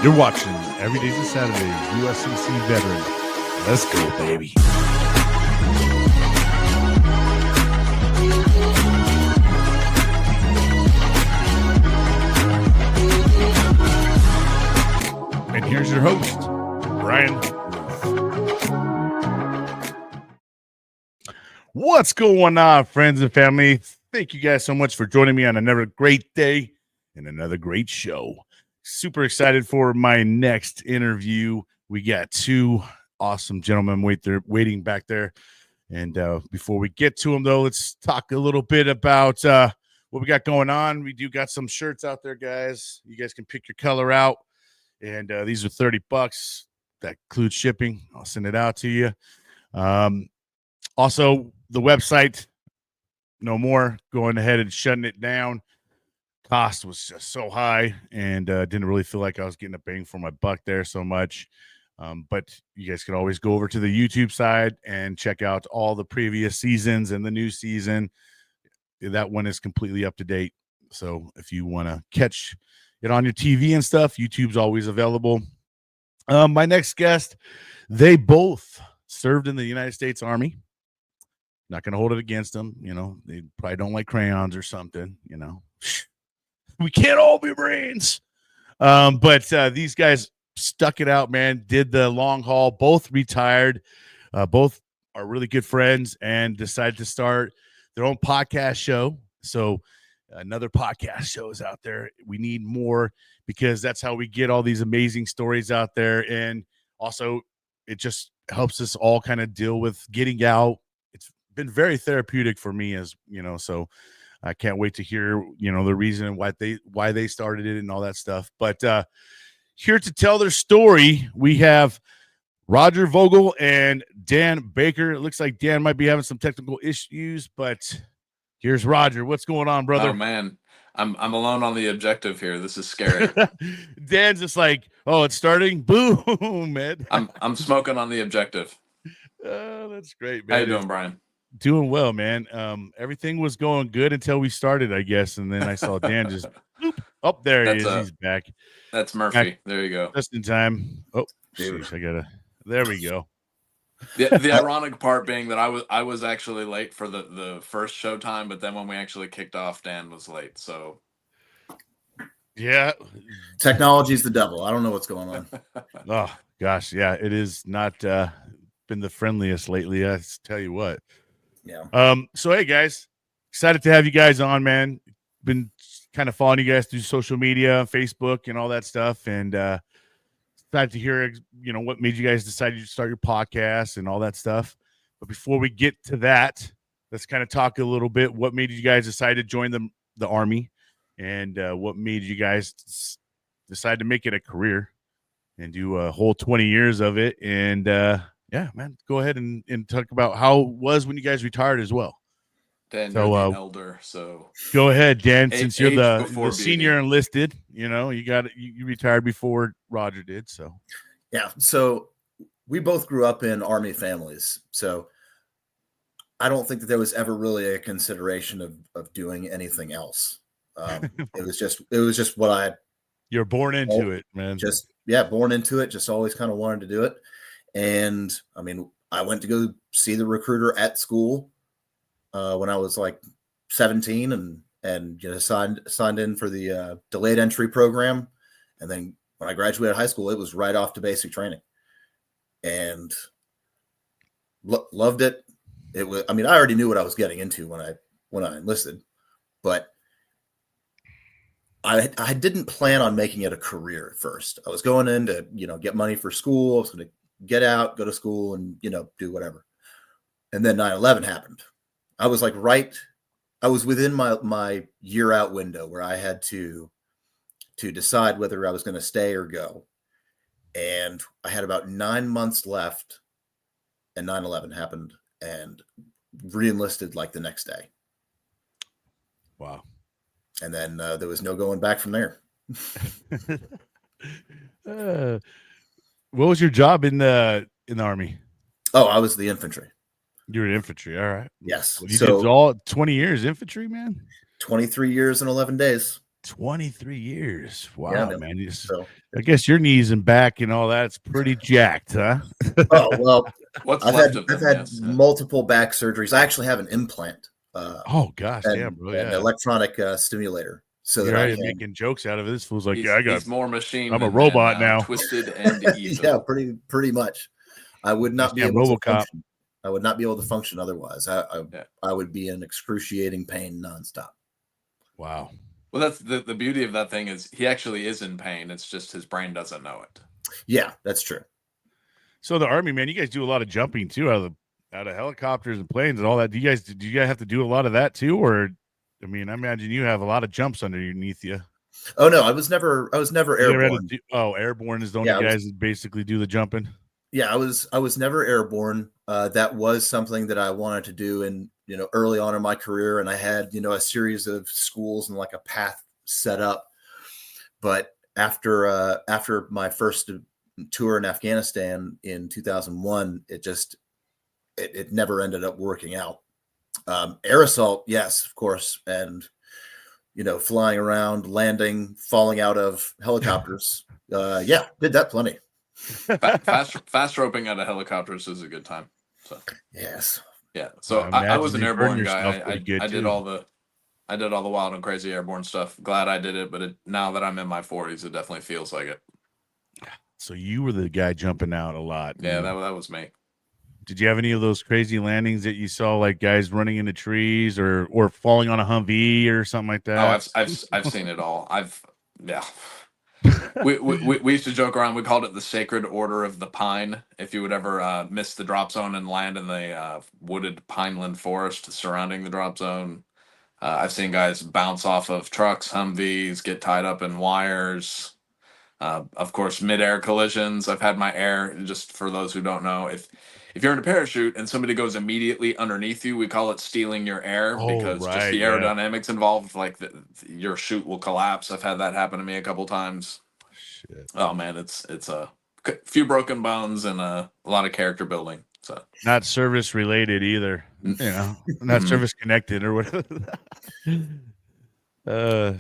You're watching Every Day's a Saturday, USCC veteran. Let's go, baby. And here's your host, Brian. What's going on, friends and family? Thank you guys so much for joining me on another great day and another great show. Super excited for my next interview. We got two awesome gentlemen waiting back there. And before we get to them, though, let's talk a little bit about what we got going on. We do got some shirts out there, guys. You guys can pick your color out. And these are $30. That includes shipping. I'll send it out to you. Also, the website, no more going ahead and shutting it down. Cost was just so high, and didn't really feel like I was getting a bang for my buck there so much. But you guys can always go over to the YouTube side and check out all the previous seasons and the new season. That one is completely up to date. So if you want to catch it on your TV and stuff, YouTube's always available. My next guest, they both served in the United States Army. Not going to hold it against them. You know, they probably don't like crayons or something, you know. We can't all be Marines. But these guys stuck it out, man, did the long haul, both retired. Both are really good friends and decided to start their own podcast show. So another podcast show is out there. We need more because that's how we get all these amazing stories out there. And also it just helps us all kind of deal with getting out. It's been very therapeutic for me, as you know, so I can't wait to hear, you know, the reason why they started it and all that stuff. But here to tell their story, we have Roger Vodel and Dan Baker. It looks like Dan might be having some technical issues, but here's Roger. What's going on, brother? Oh man, I'm alone on the objective here. This is scary. Dan's just like, oh, it's starting. Boom, man. I'm smoking on the objective. Oh, that's great, man. How you doing, Brian? Doing well, man. Everything was going good until we started, I guess, and then I saw Dan just bloop, up there. He is. He's back. That's Murphy. Back. There you go. Just in time. Oh, sheesh, there we go. The ironic part being that I was actually late for the first show time, but then when we actually kicked off, Dan was late. So yeah, technology is the devil. I don't know what's going on. Oh gosh, yeah, it is not been the friendliest lately. I tell you what. Yeah. So hey guys, excited to have you guys on, man. Been kind of following you guys through social media, Facebook, and all that stuff, and excited to hear, you know, what made you guys decide to start your podcast and all that stuff. But before we get to that, let's kind of talk a little bit. What made you guys decide to join the Army, and what made you guys decide to make it a career and do a whole 20 years of it? And yeah, man, go ahead and talk about how it was when you guys retired as well. Dan, you're the elder, so go ahead, Dan. Since you're the senior enlisted, you know, you retired before Roger did. So yeah, so we both grew up in Army families, so I don't think that there was ever really a consideration of doing anything else. It was just what you're born into it, man. Just born into it. Just always kind of wanted to do it. And I mean, I went to go see the recruiter at school when I was like 17 and you know, signed in for the delayed entry program. And then when I graduated high school, it was right off to basic training, and loved it. It was, I mean, I already knew what I was getting into when I enlisted, but I didn't plan on making it a career at first. I was going in to, you know, get money for school. I was going to get out, go to school, and, you know, do whatever. And then 9/11 happened. I was like, I was within my year out window where I had to decide whether I was going to stay or go. And I had about 9 months left, and 9/11 happened, and re-enlisted like the next day. Wow. And then there was no going back from there. What was your job in the Army? Oh, I was the infantry. You were infantry, all right. Yes. You did all 20 years infantry, man? 23 years and 11 days. 23 years. Wow, Yeah, man. so I guess your knees and back and all that's pretty jacked, huh? oh well, What's I've left had of them? I've had Yes. multiple back surgeries. I actually have an implant, Oh gosh, damn, and bro. an Yeah. electronic stimulator, so You're that I already can. making jokes out of it. This fool's like, yeah, He's more machine I'm a than robot man now. twisted and evil. Yeah, pretty much. I would not be Damn able to RoboCop. function. I would not be able to function otherwise. Yeah. I would be in excruciating pain nonstop. Wow. Well, that's the beauty of that thing is he actually is in pain. It's just his brain doesn't know it. Yeah, that's true. So the Army, man, you guys do a lot of jumping too out of helicopters and planes and all that. Do you guys have to do a lot of that too? Or I mean, I imagine you have a lot of jumps underneath you. Oh no, I was never You never had to airborne. Airborne is the only Yeah, guys that basically do the jumping. Yeah, I was never airborne. That was something that I wanted to do, and early on in my career, and I had a series of schools and like a path set up. But after my first tour in Afghanistan in 2001, it never ended up working out. Air assault, yes, of course, and flying around, landing, falling out of helicopters. Yeah, did that plenty. Fast roping out of helicopters is a good time. So yes, yeah. So I I was an imagine you burn airborne yourself guy. pretty good, I did too. all the wild and crazy airborne stuff. Glad I did it, but now that I'm in my 40s, it definitely feels like it. So you were the guy jumping out a lot. Yeah, that was me. Did you have any of those crazy landings that you saw, like guys running into trees or falling on a Humvee or something like that? Oh, I've seen it all. Yeah. We used to joke around. We called it the Sacred Order of the Pine. If you would ever miss the drop zone and land in the wooded pineland forest surrounding the drop zone, I've seen guys bounce off of trucks, Humvees, get tied up in wires. Of course, mid-air collisions. I've had my air. Just for those who don't know, if you're in a parachute and somebody goes immediately underneath you, we call it stealing your air because just right, the yeah. aerodynamics involved, like your chute will collapse. I've had that happen to me a couple times. Shit. Oh man, it's a few broken bones and a lot of character building. So Not service related either, not service connected or whatever.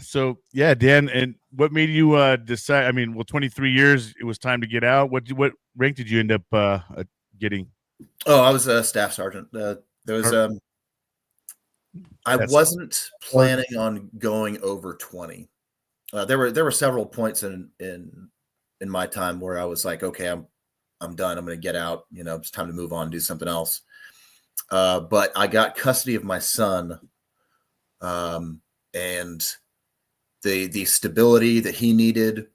So yeah, Dan, and what made you decide? I mean, 23 years, it was time to get out. What rank did you end up getting? Oh, I was a staff sergeant. There was I That's- wasn't planning on going over 20. There were several points in my time where I was like, okay, I'm done. I'm going to get out. It's time to move on, do something else. But I got custody of my son, and the stability that he needed,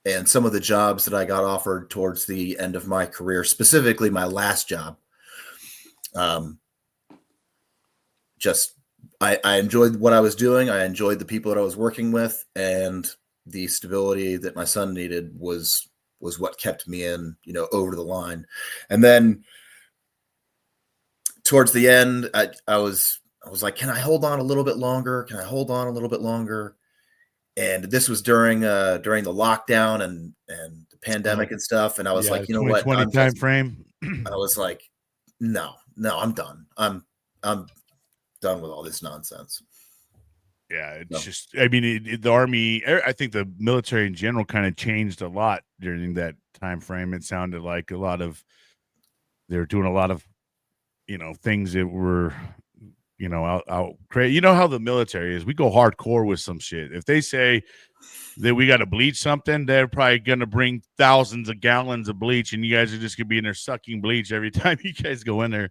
and some of the jobs that I got offered towards the end of my career, specifically my last job. I enjoyed what I was doing. I enjoyed the people that I was working with, and the stability that my son needed was what kept me in, over the line. And then towards the end, I was like, can I hold on a little bit longer? Can I hold on a little bit longer? And this was during the lockdown and the pandemic and stuff. And I was like, you know what? 2020 time frame. I was like, no, I'm done. I'm done with all this nonsense. Yeah, it's just, I mean, the Army, I think the military in general kind of changed a lot during that time frame. It sounded like they were doing a lot of, things that were, out crazy. You know how the military is. We go hardcore with some shit. If they say that we got to bleach something, they're probably going to bring thousands of gallons of bleach, and you guys are just going to be in there sucking bleach every time you guys go in there.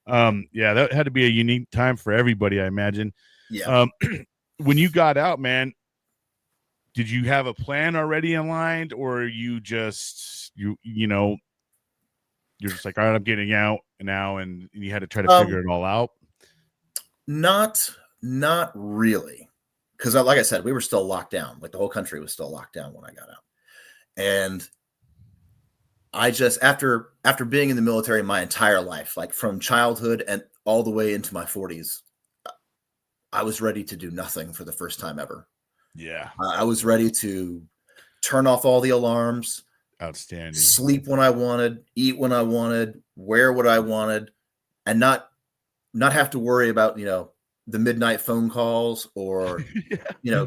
Yeah, that had to be a unique time for everybody, I imagine. Yeah. When you got out, man, did you have a plan already in line, or you just you're just like, all right, I'm getting out now, and you had to try to figure it all out? Not really, because like I said, we were still locked down. Like the whole country was still locked down when I got out, and I just after being in the military my entire life, like from childhood and all the way into my 40s, I was ready to do nothing for the first time ever. Yeah, I was ready to turn off all the alarms, outstanding, sleep when I wanted, eat when I wanted, wear what I wanted, and not have to worry about the midnight phone calls or, Yeah.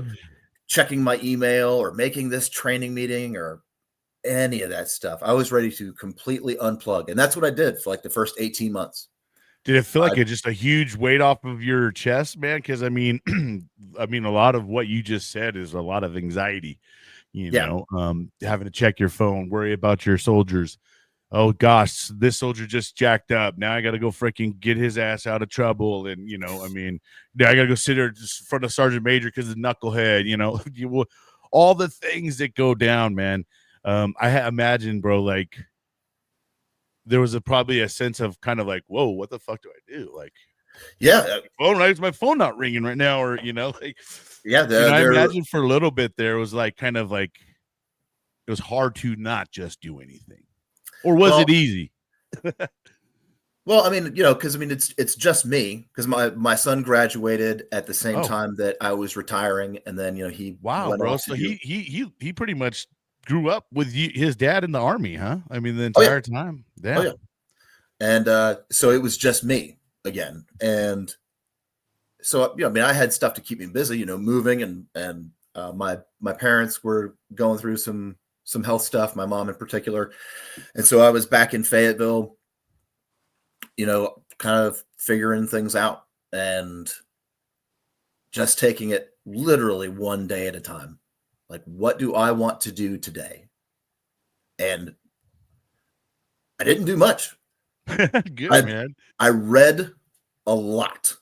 checking my email or making this training meeting or any of that stuff. I was ready to completely unplug. And that's what I did for like the first 18 months. Did it feel I- like just a huge weight off of your chest, man? Because I mean, I mean, a lot of what you just said is a lot of anxiety. Yeah. Having to check your phone, worry about your soldiers. Oh gosh, this soldier just jacked up. Now I got to go freaking get his ass out of trouble, and I mean, now I got to go sit there just in front of Sergeant Major because of knucklehead. All the things that go down, man. I imagine, bro, like there was probably a sense of kind of like, whoa, what the fuck do I do? Like, Yeah. why is my phone not ringing right now? Or, like, Yeah. I imagine for a little bit there was like, kind of like, it was hard to not just do anything. Or was it easy? Well, I mean, because I mean, it's just me because my son graduated at the same time that I was retiring, and then he went bro. off So he pretty much grew up with his dad in the army, huh? I mean, the Oh, entire time. Damn. Oh yeah, and so it was just me again, and so I mean, I had stuff to keep me busy, moving, and my parents were going through some health stuff, my mom in particular, and so I was back in Fayetteville, kind of figuring things out and just taking it literally one day at a time. Like, what do I want to do today? And I didn't do much. Good, man. I read a lot.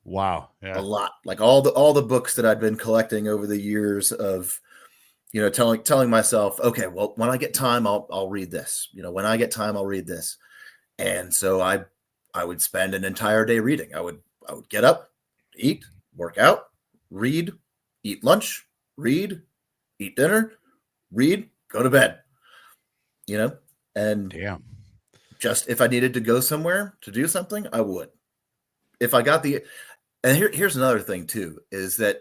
Wow. Yeah. A lot. Like all the books that I'd been collecting over the years of, telling myself, okay, well, when I get time, I'll read this. When I get time, I'll read this. And so I would spend an entire day reading. I would get up, eat, work out, read, eat lunch, read, eat dinner, read, go to bed. And damn. Just if I needed to go somewhere to do something, I would. If I got and here's another thing too, is that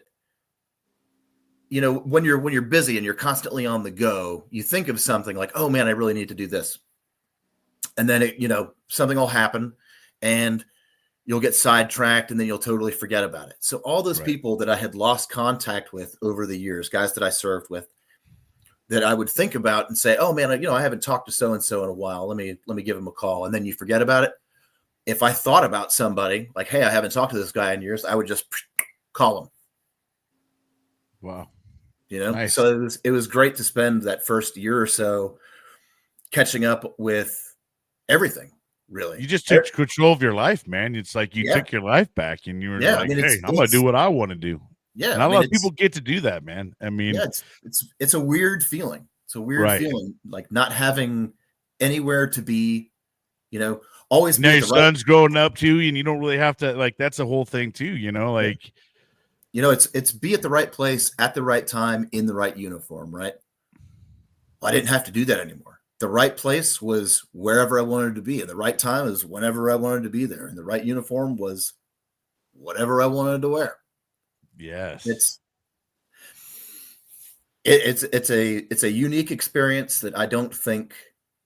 when you're busy and you're constantly on the go, you think of something like, oh man, I really need to do this. And then something will happen and you'll get sidetracked and then you'll totally forget about it. So all those people that I had lost contact with over the years, guys that I served with, that I would think about and say, oh man, I haven't talked to so-and-so in a while. Let me give him a call. And then you forget about it. If I thought about somebody like, hey, I haven't talked to this guy in years, I would just call him. Wow. Nice. So it was great to spend that first year or so catching up with everything, really. You just took control of your life, man. It's like you took your life back and you were like, hey, I'm going to do what I want to do. Yeah. Not a lot of people get to do that, man. I mean, it's a weird feeling. It's a weird feeling, like not having anywhere to be, always. Now your son's growing up too, and you don't really have to, like, that's the whole thing too, like. It's be at the right place at the right time in the right uniform, right? Well, I didn't have to do that anymore. The right place was wherever I wanted to be, and the right time is whenever I wanted to be there, and the right uniform was whatever I wanted to wear. Yes, it's a unique experience that I don't think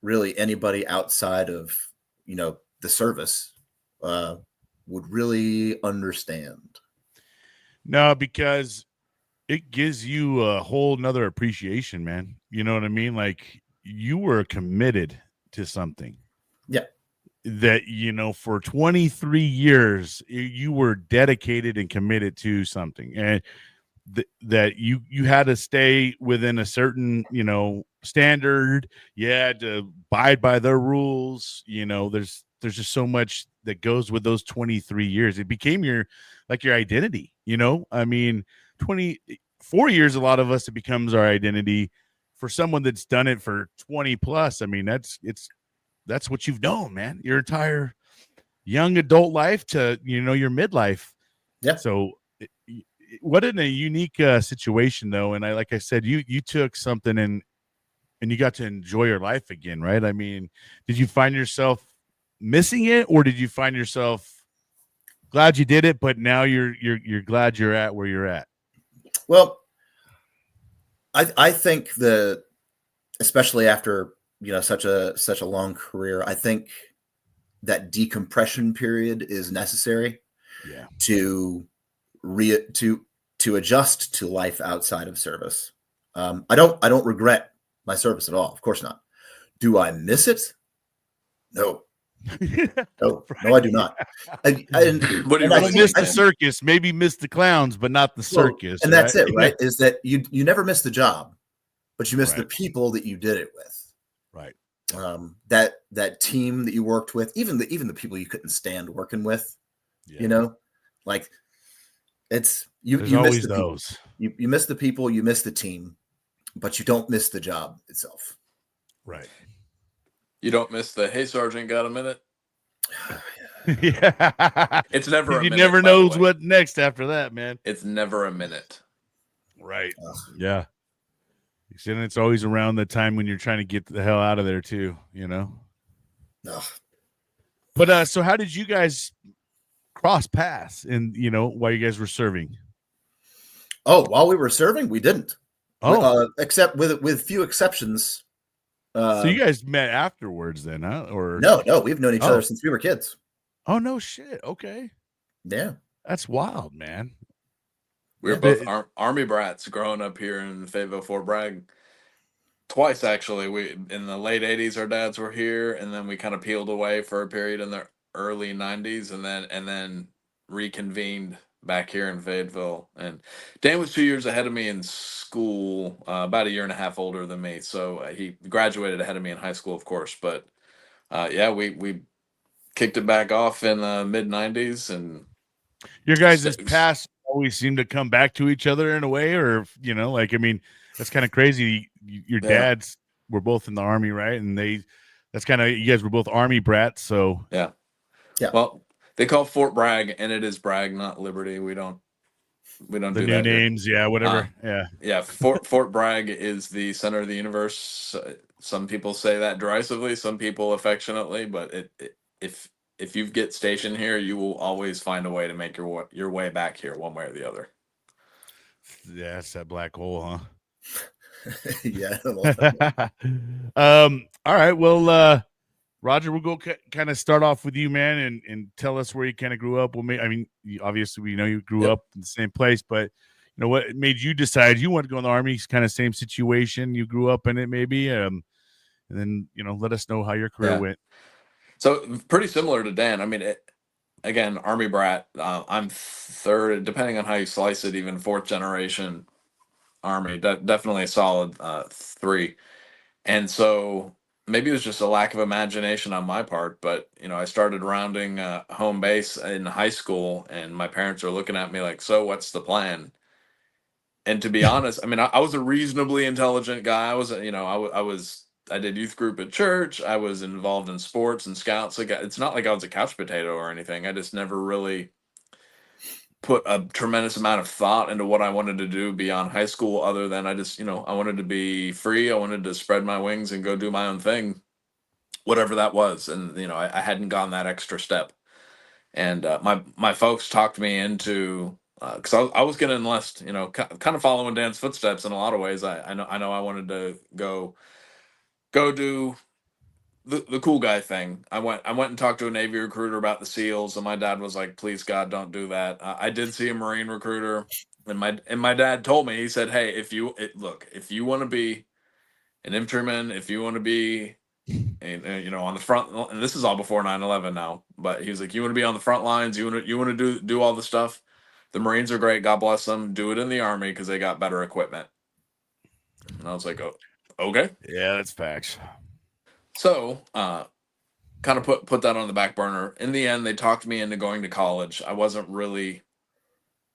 really anybody outside of the service would really understand. No, because it gives you a whole nother appreciation, man. You know what I mean? Like, you were committed to something. Yeah. That, for 23 years, you were dedicated and committed to something. And that you had to stay within a certain, standard. You had to abide by their rules. There's just so much that goes with those 23 years. It became your identity, I mean, 24 years, a lot of us, it becomes our identity. For someone that's done it for 20 plus, I mean, that's what you've known, man, your entire young adult life to, your midlife. Yeah. So what in a unique situation though. And like I said, you took something and you got to enjoy your life again, right? I mean, did you find yourself missing it, or did you find yourself glad you did it, but now you're glad you're at where you're at? Well, I think that, especially after such a long career, I think that decompression period is necessary. Yeah. To to adjust to life outside of service. I don't regret my service at all. Of course not. Do I miss it? No. No, I do not. What do you really miss the circus? Maybe miss the clowns, but not the circus. And that's it, right? Is that you never miss the job, but you miss the people that you did it with. Right. That team that you worked with, even the people you couldn't stand working with, like it's you miss those. You miss the people, you miss the team, but you don't miss the job itself. Right. You don't miss the, hey, Sergeant, got a minute? Yeah. It's never a minute. You never knows what next after that, man. It's never a minute. Right. Yeah. And it's always around the time when you're trying to get the hell out of there too, But so how did you guys cross paths while you guys were serving? Oh, while we were serving, we didn't. Oh. Except with few exceptions. So you guys met afterwards then, huh? Or no, we've known each other since we were kids. Oh, no shit. Okay. Yeah. That's wild, man. We were both Army brats growing up here in Fayetteville, Fort Bragg. Twice, actually. We in the late 80s, our dads were here, and then we kind of peeled away for a period in the early 90s, and then reconvened back here in Fayetteville. And Dan was 2 years ahead of me in school, about a year and a half older than me. So he graduated ahead of me in high school, of course. But we kicked it back off in the mid 90s. And your guys' paths always seem to come back to each other in a way, or that's kind of crazy. Your dads were both in the Army, right? And that's kind of, you guys were both Army brats. So yeah. Well, they call Fort Bragg, and it is Bragg, not Liberty. We don't do the new names. Here. Yeah, whatever. Yeah. Fort Bragg is the center of the universe. Some people say that derisively, some people affectionately, but if you get stationed here, you will always find a way to make your way back here, one way or the other. Yeah, it's that black hole, huh? Yeah. All right. Well, Roger, we'll go kind of start off with you, man, and tell us where you kind of grew up. Obviously we know you grew up in the same place, but what made you decide you want to go in the Army? Kind of same situation. You grew up in it, maybe, and then let us know how your career went. So pretty similar to Dan. Again, Army brat. I'm third, depending on how you slice it, even fourth generation Army. Definitely a solid 3. And so maybe it was just a lack of imagination on my part, but I started rounding home base in high school, and my parents are looking at me like, "So what's the plan?" And to be honest, I was a reasonably intelligent guy. I did youth group at church. I was involved in sports and scouts. Like, it's not like I was a couch potato or anything. I just never really put a tremendous amount of thought into what I wanted to do beyond high school, other than I just, I wanted to be free. I wanted to spread my wings and go do my own thing, whatever that was. And, I hadn't gone that extra step. And my folks talked me into, because I was going to enlist, kind of following Dan's footsteps in a lot of ways. I know I wanted to go do the cool guy thing. I went and talked to a Navy recruiter about the SEALs, and my dad was like, "Please God, don't do that." I did see a Marine recruiter, and my dad told me, he said, "Hey, if you want to be an infantryman, if you want to be, on the front," and this is all before 9/11 now, but he was like, "You want to be on the front lines, you want to do all the stuff. The Marines are great, God bless them. Do it in the Army because they got better equipment." And I was like, "Oh, okay." Yeah, that's facts. So, kind of put that on the back burner. In the end, they talked me into going to college. I wasn't really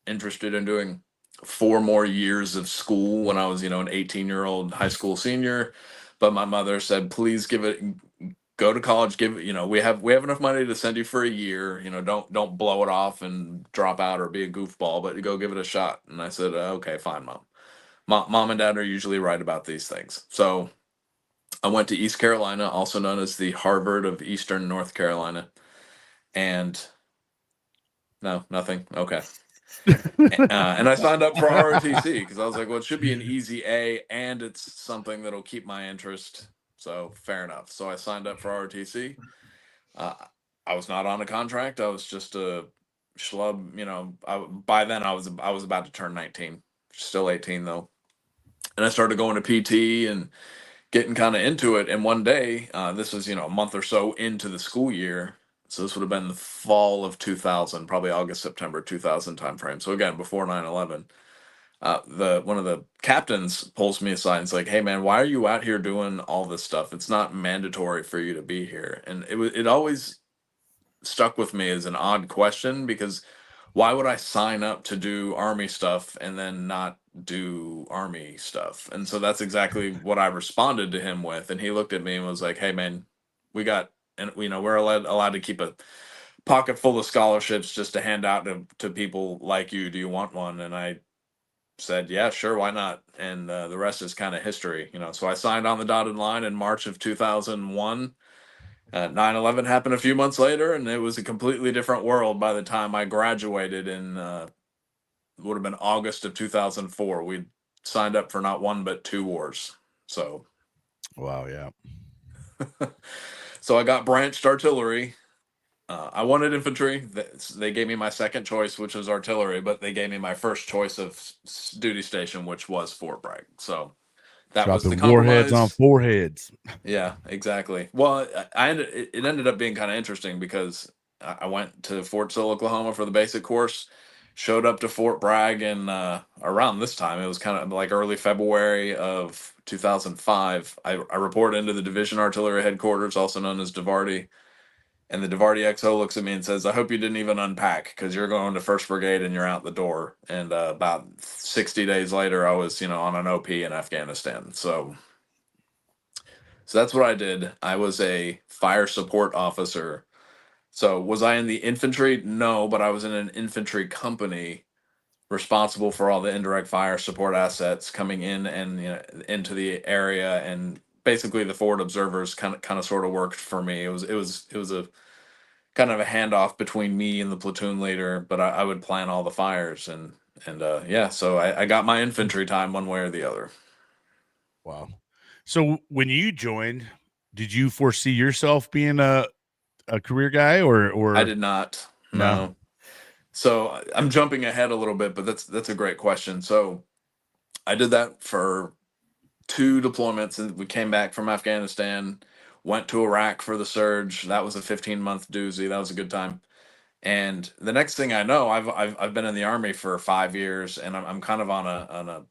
interested in doing 4 more years of school when I was, an 18-year-old high school senior. But my mother said, "Please go to college. We have enough money to send you for a year. Don't blow it off and drop out or be a goofball, but go give it a shot." And I said, "Okay, fine, Mom." Mom and Dad are usually right about these things. So I went to East Carolina, also known as the Harvard of Eastern North Carolina. And no, nothing. Okay. And I signed up for ROTC because I was like, well, it should be an easy A, and it's something that'll keep my interest. So fair enough. So I signed up for ROTC. I was not on a contract. I was just a schlub. By then I was about to turn 19, still 18 though, and I started going to PT and getting kind of into it. And one day, this was a month or so into the school year. So this would have been the fall of 2000, probably August, September 2000 timeframe. So again, before 9/11. The one of the captains pulls me aside and is like, "Hey man, why are you out here doing all this stuff? It's not mandatory for you to be here." And it always stuck with me as an odd question, because why would I sign up to do army stuff and then not do army stuff? And so that's exactly what I responded to him with. And he looked at me and was like, "Hey man, we got, and we're allowed to keep a pocket full of scholarships just to hand out to people like you. Do you want one?" And I said, "Yeah, sure, why not?" And the rest is kind of history. So I signed on the dotted line in March of 2001. 9/11 happened a few months later, and it was a completely different world by the time I graduated in would have been August of 2004. We signed up for not one but two wars. So, Wow, yeah. so I got branched artillery. I wanted infantry. They gave me my second choice, which was artillery, but they gave me my first choice of duty station, which was Fort Bragg. So that was the Dropping warheads on compromise. foreheads. Yeah, exactly. Well, it ended up being kind of interesting because I went to Fort Sill, Oklahoma for the basic course, showed up to Fort Bragg in around this time. It was kind of like early February of 2005. I reported into the Division Artillery Headquarters, also known as DeVarty. And the DeVarty XO looks at me and says, "I hope you didn't even unpack, because you're going to 1st Brigade and you're out the door." And about 60 days later, I was, on an OP in Afghanistan. So that's what I did. I was a fire support officer. So was I in the infantry? No, but I was in an infantry company responsible for all the indirect fire support assets coming in and into the area. And basically the forward observers kind of sort of worked for me. It was a kind of a handoff between me and the platoon leader, but I would plan all the fires. And yeah, so I got my infantry time one way or the other. Wow. So when you joined, did you foresee yourself being a career guy or I did not. No. So I'm jumping ahead a little bit, but that's a great question. So I did that for 2 deployments, and we came back from Afghanistan, went to Iraq for the surge. That was a 15-month doozy. That was a good time. And the next thing I know, I've been in the Army for 5 years, and I'm kind of on a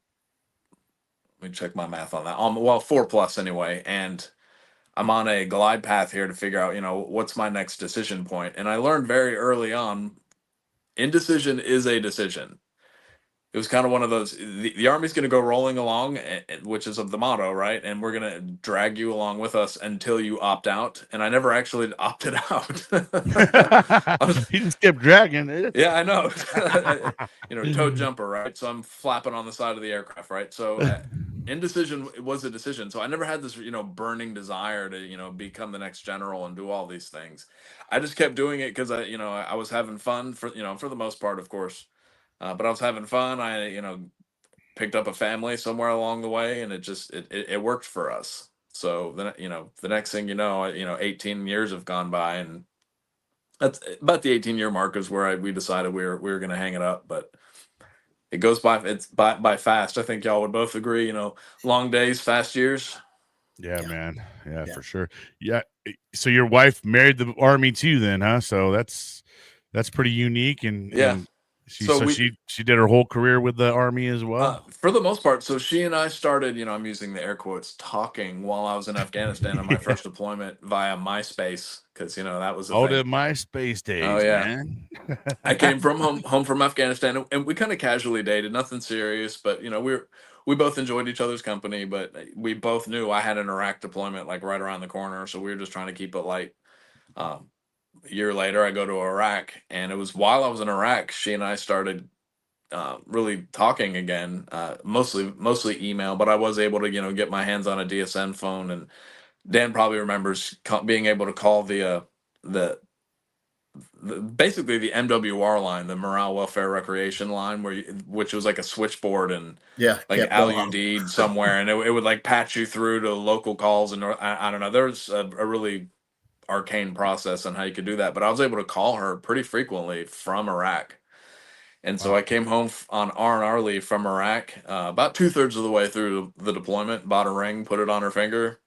let me check my math on that. Well, 4 plus anyway, and I'm on a glide path here to figure out, what's my next decision point. And I learned very early on, indecision is a decision. It was kind of one of those, the Army's going to go rolling along, which is of the motto, right? And we're going to drag you along with us until you opt out. And I never actually opted out. He just kept dragging it. Yeah, I know. Toe jumper, right? So I'm flapping on the side of the aircraft, right? So indecision was a decision. So I never had this, burning desire to, become the next general and do all these things. I just kept doing it because I was having fun for the most part, of course. But I was having fun. I, picked up a family somewhere along the way, and it worked for us. So then, the next thing 18 years have gone by, and that's about the 18-year mark is where we decided we were going to hang it up. But it goes by, it's by fast. I think y'all would both agree, long days, fast years. Yeah, man. Yeah, for sure. Yeah. So your wife married the Army too then, huh? So that's pretty unique. And Yeah. She did her whole career with the Army as well. For the most part. So she and I started, I'm using the air quotes, talking while I was in Afghanistan on my first deployment via MySpace, because that was the MySpace days. Oh yeah, man. I came from home from Afghanistan, and we kind of casually dated, nothing serious, but we both enjoyed each other's company, but we both knew I had an Iraq deployment like right around the corner, so we were just trying to keep it light. A year later, I go to Iraq, and it was while I was in Iraq, she and I started really talking again, mostly email, but I was able to get my hands on a DSN phone. And Dan probably remembers being able to call the basically the MWR line, the Morale Welfare Recreation line, which was like a switchboard and LUD somewhere, and it would like patch you through to local calls. And I don't know, there's a really arcane process on how you could do that, but I was able to call her pretty frequently from Iraq. And so Wow. I came home on R&R leave from Iraq, about 2/3 of the way through the deployment, bought a ring, put it on her finger,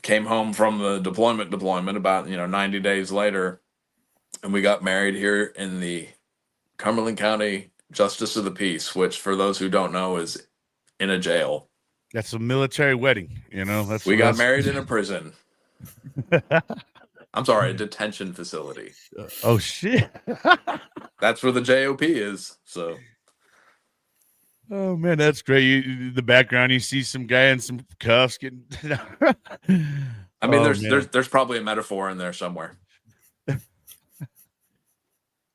came home from the deployment about 90 days later, and we got married here in the Cumberland County Justice of the Peace, which for those who don't know is in a jail. That's a military wedding, We got married in a prison. I'm sorry, a detention facility. Oh shit. That's where the JOP is. So Oh man, that's great. The background, you see some guy in some cuffs getting. I mean, there's probably a metaphor in there somewhere.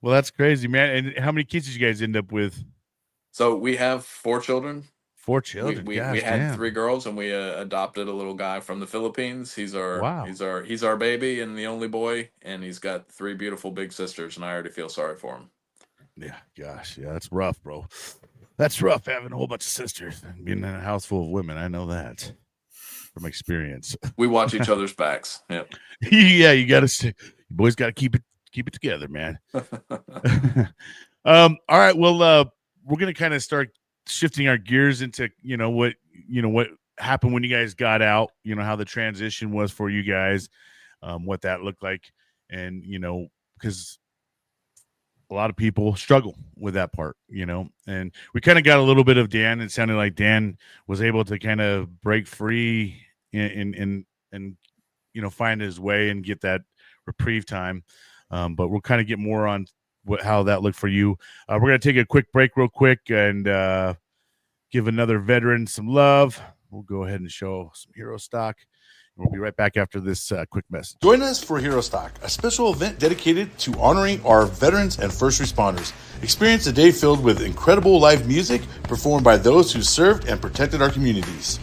Well, that's crazy, man. And how many kids did you guys end up with? So we have 4 children. 4 children. We had 3 girls, and we adopted a little guy from the Philippines. He's our baby and the only boy, and he's got 3 beautiful big sisters, and I already feel sorry for him. Yeah, gosh, yeah, that's rough, bro. That's rough having a whole bunch of sisters and being in a house full of women. I know that from experience. We watch each other's backs. Yep. Yeah, you gotta stay. You boys gotta keep it together, man. All right, well, we're gonna kind of start shifting our gears into what happened when you guys got out, how the transition was for you guys, what that looked like, and because a lot of people struggle with that part, and we kind of got a little bit of Dan. It sounded like Dan was able to kind of break free and find his way and get that reprieve time, but we'll kind of get more on how that looked for you. We're going to take a quick break real quick and give another veteran some love. We'll go ahead and show some hero stock. We'll be right back after this quick message. Join us for Hero Stock, a special event dedicated to honoring our veterans and first responders. Experience a day filled with incredible live music performed by those who served and protected our communities.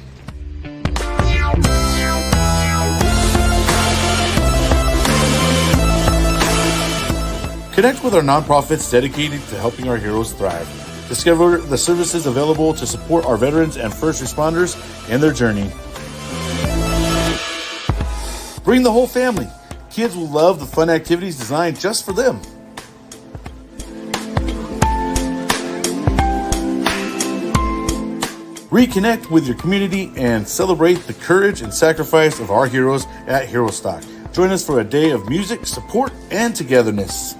Connect with our nonprofits dedicated to helping our heroes thrive. Discover the services available to support our veterans and first responders in their journey. Bring the whole family. Kids will love the fun activities designed just for them. Reconnect with your community and celebrate the courage and sacrifice of our heroes at Hero Stock. Join us for a day of music, support, and togetherness.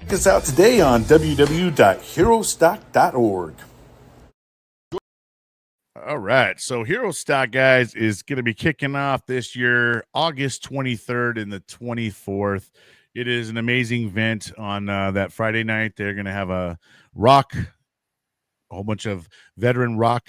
Check us out today on www.herostock.org. All right. So Hero Stock, guys, is going to be kicking off this year, August 23rd and the 24th. It is an amazing event on that Friday night. They're going to have a whole bunch of veteran rock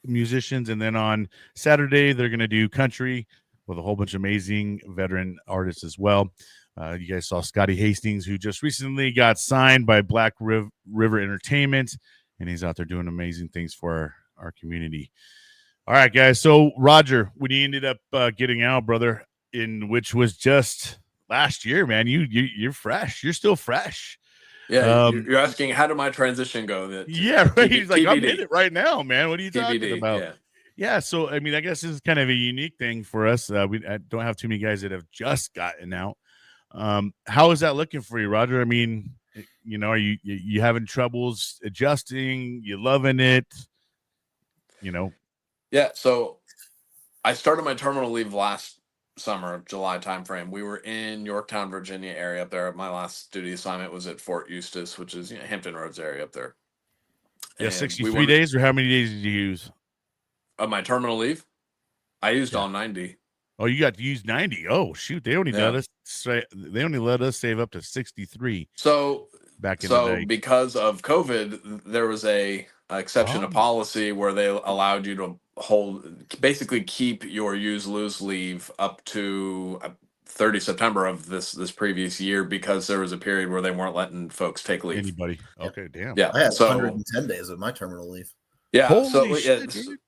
musicians. And then on Saturday, they're going to do country with a whole bunch of amazing veteran artists as well. You guys saw Scotty Hastings, who just recently got signed by Black River Entertainment, and he's out there doing amazing things for our community. All right, guys. So, Roger, when you ended up getting out, brother, which was just last year, man, you're fresh. You're still fresh. Yeah, you're asking how did my transition go? Yeah, right. He's like, TBD. I'm in it right now, man. What are you talking about? Yeah. Yeah, so I mean, I guess this is kind of a unique thing for us. I don't have too many guys that have just gotten out. How is that looking for you, Roger? I mean, are you having troubles adjusting? You loving it? Yeah. So I started my terminal leave last summer, July timeframe. We were in Yorktown, Virginia area up there. My last duty assignment was at Fort Eustis, which is Hampton Roads area up there. Yeah, And 63 days, or how many days did you use? Of my terminal leave, I used all 90. Oh, you got to use 90. Oh, shoot. They only let us save up to 63. So back in the day. Because of COVID, there was a exception to policy where they allowed you to basically keep your use-lose leave up to 30 September of this previous year, because there was a period where they weren't letting folks take leave. Anybody? Okay, damn. Yeah, I had 110 days of my terminal leave. Yeah. Holy shit, dude.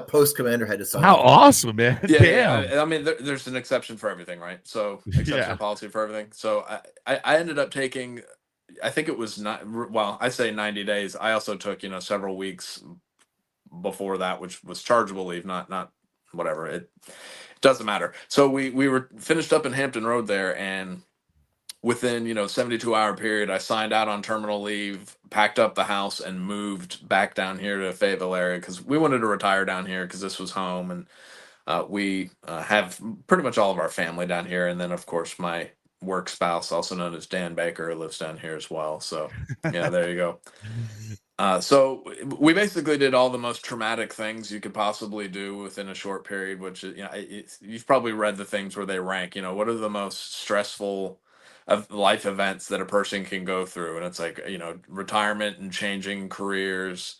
Post commander had to sign. How awesome, man! Yeah, I mean, there's an exception for everything, right? So exception policy for everything. So I ended up taking, I think it was not, well, I say 90 days. I also took, several weeks before that, which was chargeable leave, not whatever. It doesn't matter. So we were finished up in Hampton Road there, and within 72-hour period, I signed out on terminal leave, packed up the house, and moved back down here to Fayetteville area because we wanted to retire down here because this was home, and we have pretty much all of our family down here, and then of course my work spouse, also known as Dan Baker, lives down here as well. So yeah, there you go. So we basically did all the most traumatic things you could possibly do within a short period, which you've probably read the things where they rank, what are the most stressful of life events that a person can go through. And it's like, retirement and changing careers,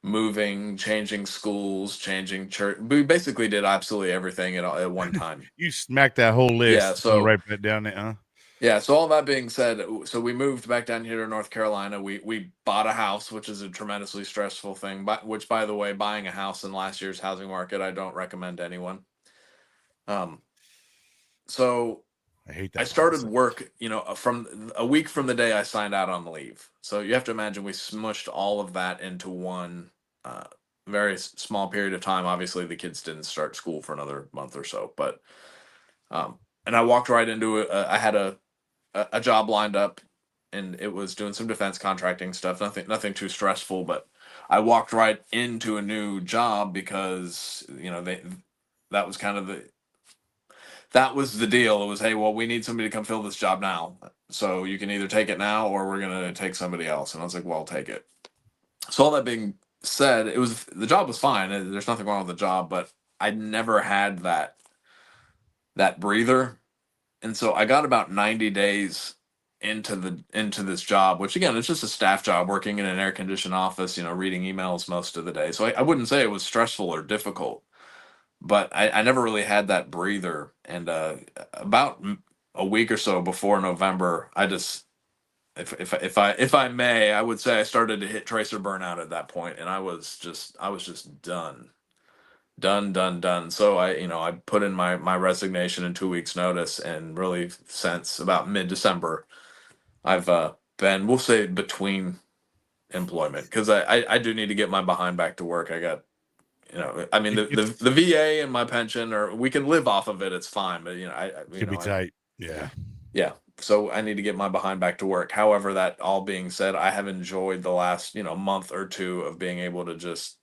moving, changing schools, changing church. We basically did absolutely everything at one time. You smacked that whole list. Yeah, so right down there, huh? Yeah, so all that being said, so we moved back down here to North Carolina. We bought a house, which is a tremendously stressful thing. But which, by the way, buying a house in last year's housing market, I don't recommend to anyone. So I hate that. I started work, from a week from the day I signed out on leave. So you have to imagine we smushed all of that into one very small period of time. Obviously, the kids didn't start school for another month or so, but and I walked right into it. I had a job lined up, and it was doing some defense contracting stuff. Nothing too stressful, but I walked right into a new job because that was kind of the deal. It was, hey, well, we need somebody to come fill this job now, so you can either take it now or we're gonna take somebody else. And I was like, well, I'll take it. So all that being said, the job was fine. There's nothing wrong with the job, but I never had that breather. And so I got about 90 days into this job, which again, it's just a staff job working in an air conditioned office, reading emails most of the day. So I wouldn't say it was stressful or difficult, but I never really had that breather. And about a week or so before November, I just, if I may, I would say I started to hit Tracer Burnout at that point, and I was just done. So I put in my resignation and 2 weeks notice, and really since about mid-December, I've been, we'll say, between employment, because I do need to get my behind back to work. I got, I mean, the VA and my pension, or we can live off of it. It's fine, but Could be tight. Yeah. So I need to get my behind back to work. However, that all being said, I have enjoyed the last month or two of being able to just.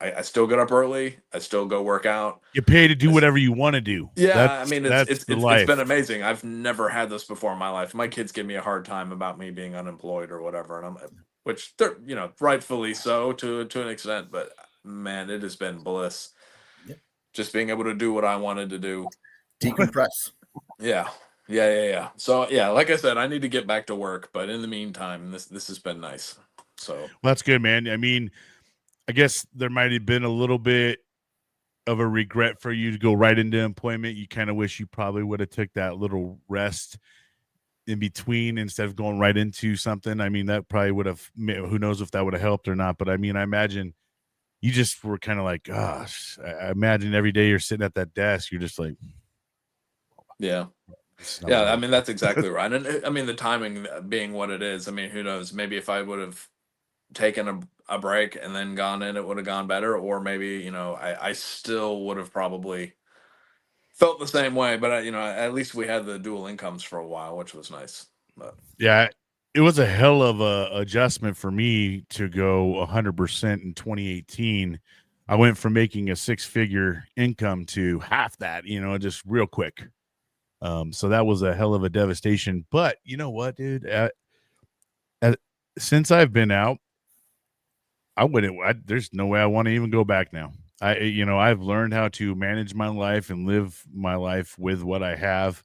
I still get up early. I still go work out. You pay to do whatever you want to do. Yeah, I mean, it's been amazing. I've never had this before in my life. My kids give me a hard time about me being unemployed or whatever, and which they're rightfully so to an extent. But man, it has been bliss. Yep. Just being able to do what I wanted to do. Decompress. Yeah. So yeah, like I said, I need to get back to work, but in the meantime, this has been nice. So well, that's good, man. I mean, I guess there might have been a little bit of a regret for you to go right into employment. You kind of wish you probably would have took that little rest in between instead of going right into something. I mean, that probably would have, who knows if that would have helped or not. But I mean, I imagine you just were kind of like, gosh, I imagine every day you're sitting at that desk, you're just like, yeah. I mean, that's exactly right. And I mean, the timing being what it is, I mean, who knows? Maybe if I would have taken a break and then gone in, it would have gone better. Or maybe, I still would have probably felt the same way. But, at least we had the dual incomes for a while, which was nice. But yeah, it was a hell of a adjustment for me to go 100% in 2018. I went from making a 6-figure income to half that, just real quick. So that was a hell of a devastation. But you know what, dude? Since I've been out, there's no way I want to even go back now. I've learned how to manage my life and live my life with what I have.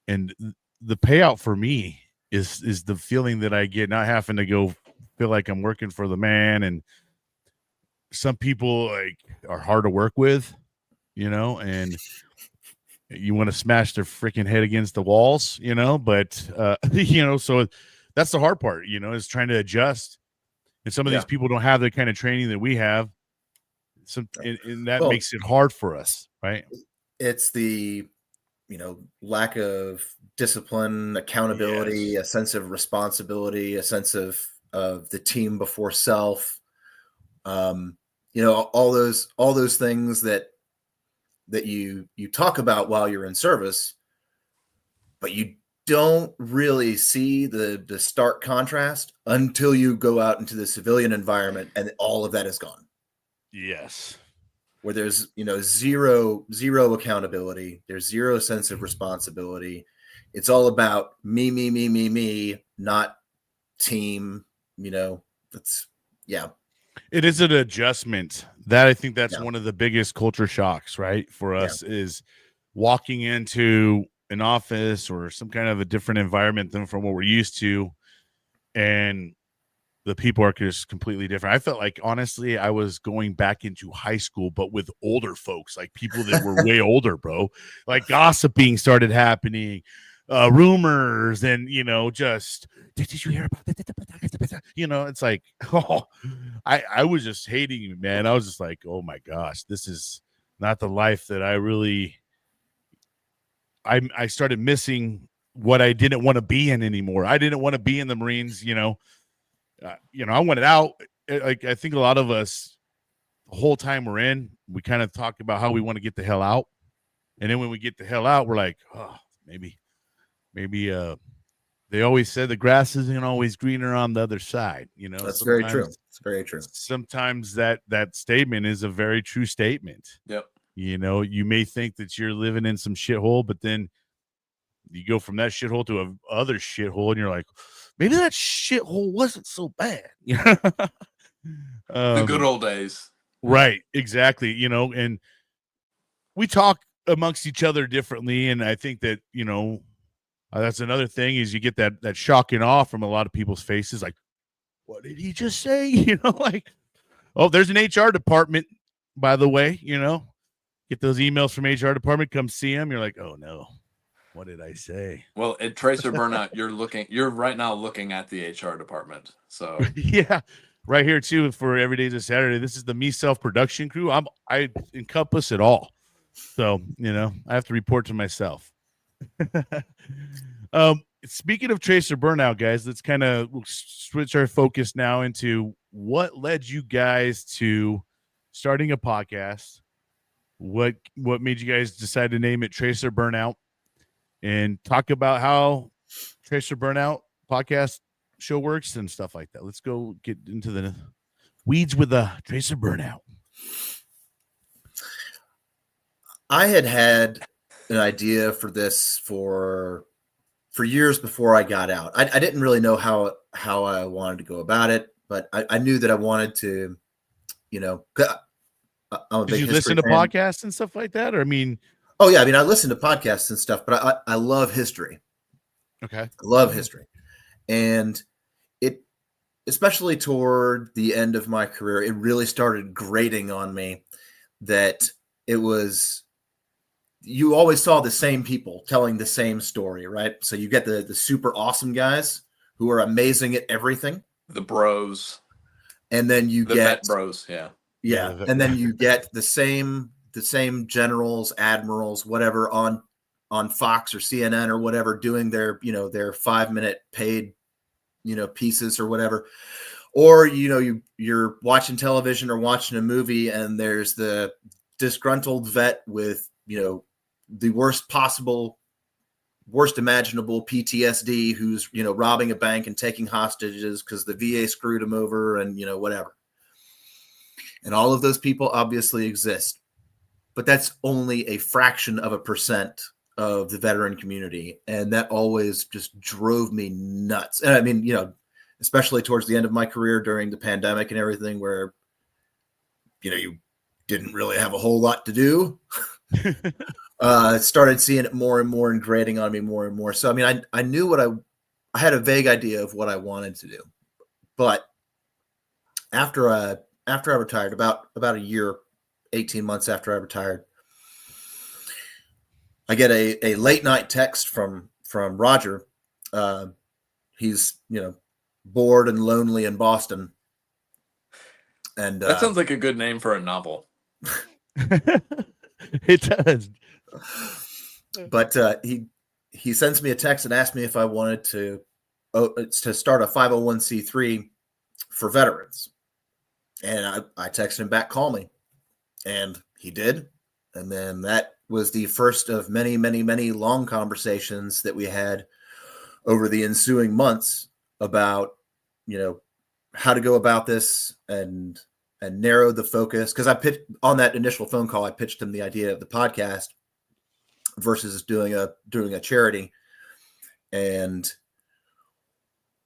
And the payout for me is the feeling that I get, not having to go feel like I'm working for the man. And some people are hard to work with, and you want to smash their freaking head against the walls, but so that's the hard part, is trying to adjust. And some of these people don't have the kind of training that we have. And that makes it hard for us, right? It's the, lack of discipline, accountability, Yes. a sense of responsibility, a sense of the team before self. All those things that you talk about while you're in service, but you don't really see the stark contrast until you go out into the civilian environment and all of that is gone. Yes. Where there's, zero accountability. There's zero sense of responsibility. It's all about me, not team, that's, yeah. It is an adjustment that I think that's Yeah. one of the biggest culture shocks, right? For us is walking into an office or some kind of a different environment than from what we're used to. And the people are just completely different. I felt like, honestly, I was going back into high school, but with older folks, like people that were way older, bro. Like gossiping started happening, rumors, and just did you hear about that? It's like, I was just hating you, man. I was just like, oh my gosh, this is not the life that I really. I started missing what I didn't want to be in anymore. I didn't want to be in the Marines, I wanted out. Like I think a lot of us, the whole time we're in, we kind of talk about how we want to get the hell out, and then when we get the hell out, we're like, oh, maybe. They always said the grass isn't always greener on the other side. That's very true. It's very true. Sometimes that statement is a very true statement. Yep. You may think that you're living in some shithole, but then you go from that shithole to a other shithole, and you're like, maybe that shithole wasn't so bad. The good old days. Right. Exactly. And we talk amongst each other differently. And I think that, that's another thing is you get that shock and awe from a lot of people's faces. Like, what did he just say? Like, oh, there's an HR department, by the way, get those emails from HR department, come see them. You're like, oh no. What did I say? Well, at Tracer Burnout, you're right now looking at the HR department. So yeah, right here too for Every Day's a Saturday. This is the Me Self production crew. I encompass it all. So, I have to report to myself. Speaking of Tracer Burnout, guys, let's kind of switch our focus now into what led you guys to starting a podcast. What made you guys decide to name it Tracer Burnout? And talk about how Tracer Burnout podcast show works and stuff like that. Let's go get into the weeds with the Tracer Burnout. I had an idea for this for years before I got out. I didn't really know how I wanted to go about it, but I knew that I wanted to, I'm a big Did you listen to podcasts and stuff like that? Or oh yeah, I listen to podcasts and stuff, but I love history. Okay. I love history. And it, especially toward the end of my career, it really started grating on me that it was, you always saw the same people telling the same story, right? So you get the super awesome guys who are amazing at everything. The bros. And then you the get vet bros, yeah. Yeah. And then you get the same generals, admirals, whatever on Fox or CNN or whatever, doing their 5-minute paid, pieces or whatever. Or, you're watching television or watching a movie and there's the disgruntled vet with, the worst imaginable PTSD who's, robbing a bank and taking hostages because the VA screwed him over and, whatever. And all of those people obviously exist, but that's only a fraction of a percent of the veteran community. And that always just drove me nuts. And especially towards the end of my career during the pandemic and everything where, you didn't really have a whole lot to do. Started seeing it more and more and grating on me more and more. So, I knew I had a vague idea of what I wanted to do, but after I retired, about a year, 18 months after I retired, I get a late night text from Roger. He's, bored and lonely in Boston. And that sounds like a good name for a novel. It does. But he sends me a text and asked me if I wanted to start a 501c3 for veterans. And I texted him back, call me. And he did. And then that was the first of many, many, many long conversations that we had over the ensuing months about, how to go about this and narrow the focus. Because I pitched on that initial phone call, I pitched him the idea of the podcast versus doing a charity. And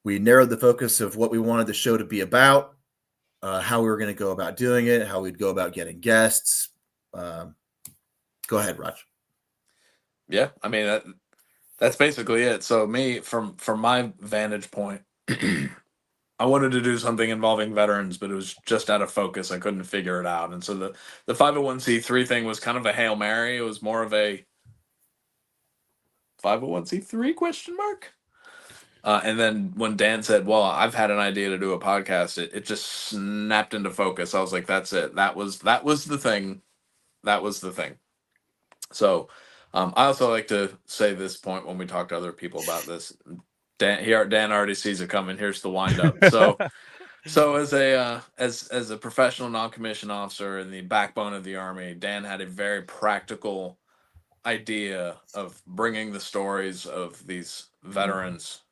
we narrowed the focus of what we wanted the show to be about, how we were going to go about doing it, how we'd go about getting guests. Go ahead, Raj. Yeah, I mean that's basically it. So me, from my vantage point, I wanted to do something involving veterans, but it was just out of focus. I couldn't figure it out, and so the 501c3 thing was kind of a Hail Mary. It was more of a 501c3 question mark. And then when Dan said, well, I've had an idea to do a podcast, it just snapped into focus. I was like, that's it. That was the thing. That was the thing. So I also like to say this point when we talk to other people about this. Dan already sees it coming. Here's the wind up. So as a professional non-commissioned officer in the backbone of the Army, Dan had a very practical idea of bringing the stories of these veterans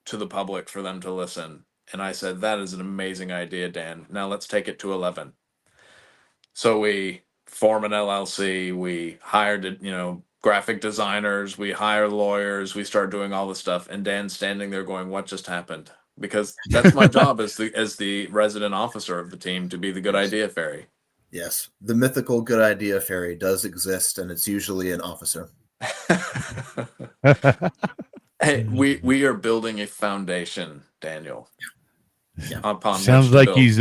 to the public for them to listen. And I said, that is an amazing idea, Dan. Now let's take it to 11. So we form an LLC. We hired, graphic designers. We hire lawyers. We start doing all the stuff. And Dan's standing there going, what just happened? Because that's my job as the resident officer of the team, to be the good idea fairy. Yes. The mythical good idea fairy does exist, and it's usually an officer. Hey, we are building a foundation, Daniel. Yeah. Upon sounds like build. He's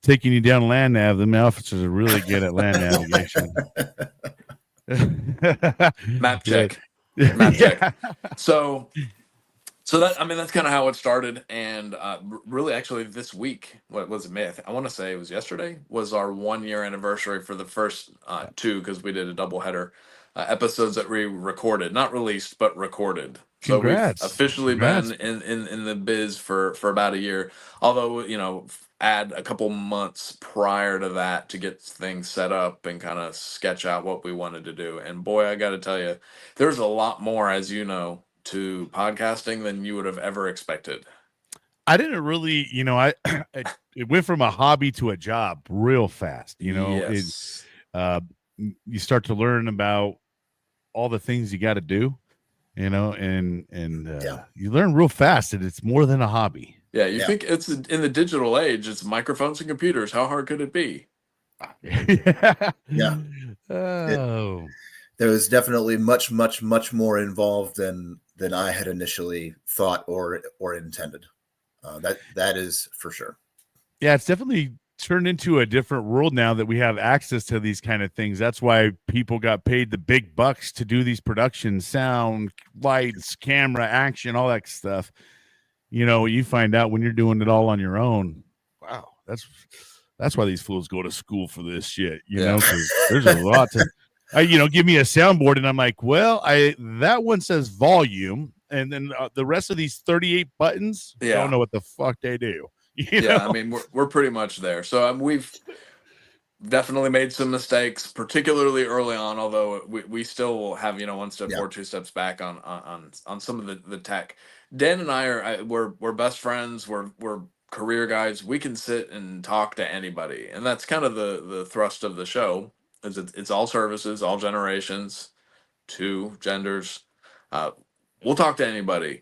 taking you down land nav. The officers are really good at land navigation. Map check. Map check. So that, that's kind of how it started. And really, actually, this week, what was it? I want to say it was yesterday, was our 1-year anniversary for the first 2, because we did a doubleheader episodes that we recorded, not released, but recorded. So Congrats. We've officially been in the biz for about a year. Although, add a couple months prior to that to get things set up and kind of sketch out what we wanted to do. And boy, I got to tell you, there's a lot more, as you know, to podcasting than you would have ever expected. I didn't really, it went from a hobby to a job real fast. Yes. You start to learn about all the things you got to do, and you learn real fast that it's more than a hobby. Yeah, you think it's in the digital age, it's microphones and computers. How hard could it be? Yeah. Oh. There was definitely much, much, much more involved than I had initially thought or intended. That is for sure. Yeah, it's definitely turned into a different world now that we have access to these kind of things. That's why people got paid the big bucks to do these productions, sound, lights, camera, action, all that stuff. You find out when you're doing it all on your own. Wow, that's why these fools go to school for this shit. Because there's a lot to. Give me a soundboard, and I'm like, well, that one says volume, and then the rest of these 38 buttons, I don't know what the fuck they do. We're pretty much there. So we've definitely made some mistakes, particularly early on. Although we still have 1 step forward, 2 steps back on some of the tech. Dan and I we're best friends. We're career guys. We can sit and talk to anybody, and that's kind of the thrust of the show. It's all services, all generations, 2 genders. We'll talk to anybody.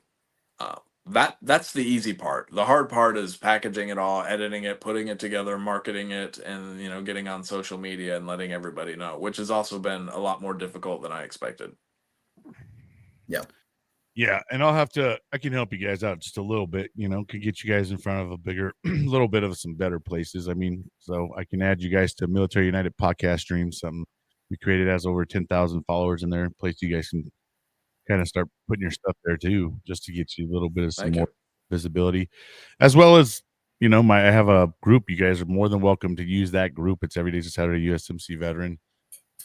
That's the easy part. The hard part is packaging it all, editing it, putting it together, marketing it, and getting on social media and letting everybody know, which has also been a lot more difficult than I expected. Yeah, and I can help you guys out just a little bit, could get you guys in front of a bigger, little bit of some better places. So I can add you guys to Military United podcast stream, something we created, has over 10,000 followers in there, place you guys can kind of start putting your stuff there too, just to get you a little bit of some more visibility, as well as, I have a group. You guys are more than welcome to use that group. It's every day to Saturday USMC veteran.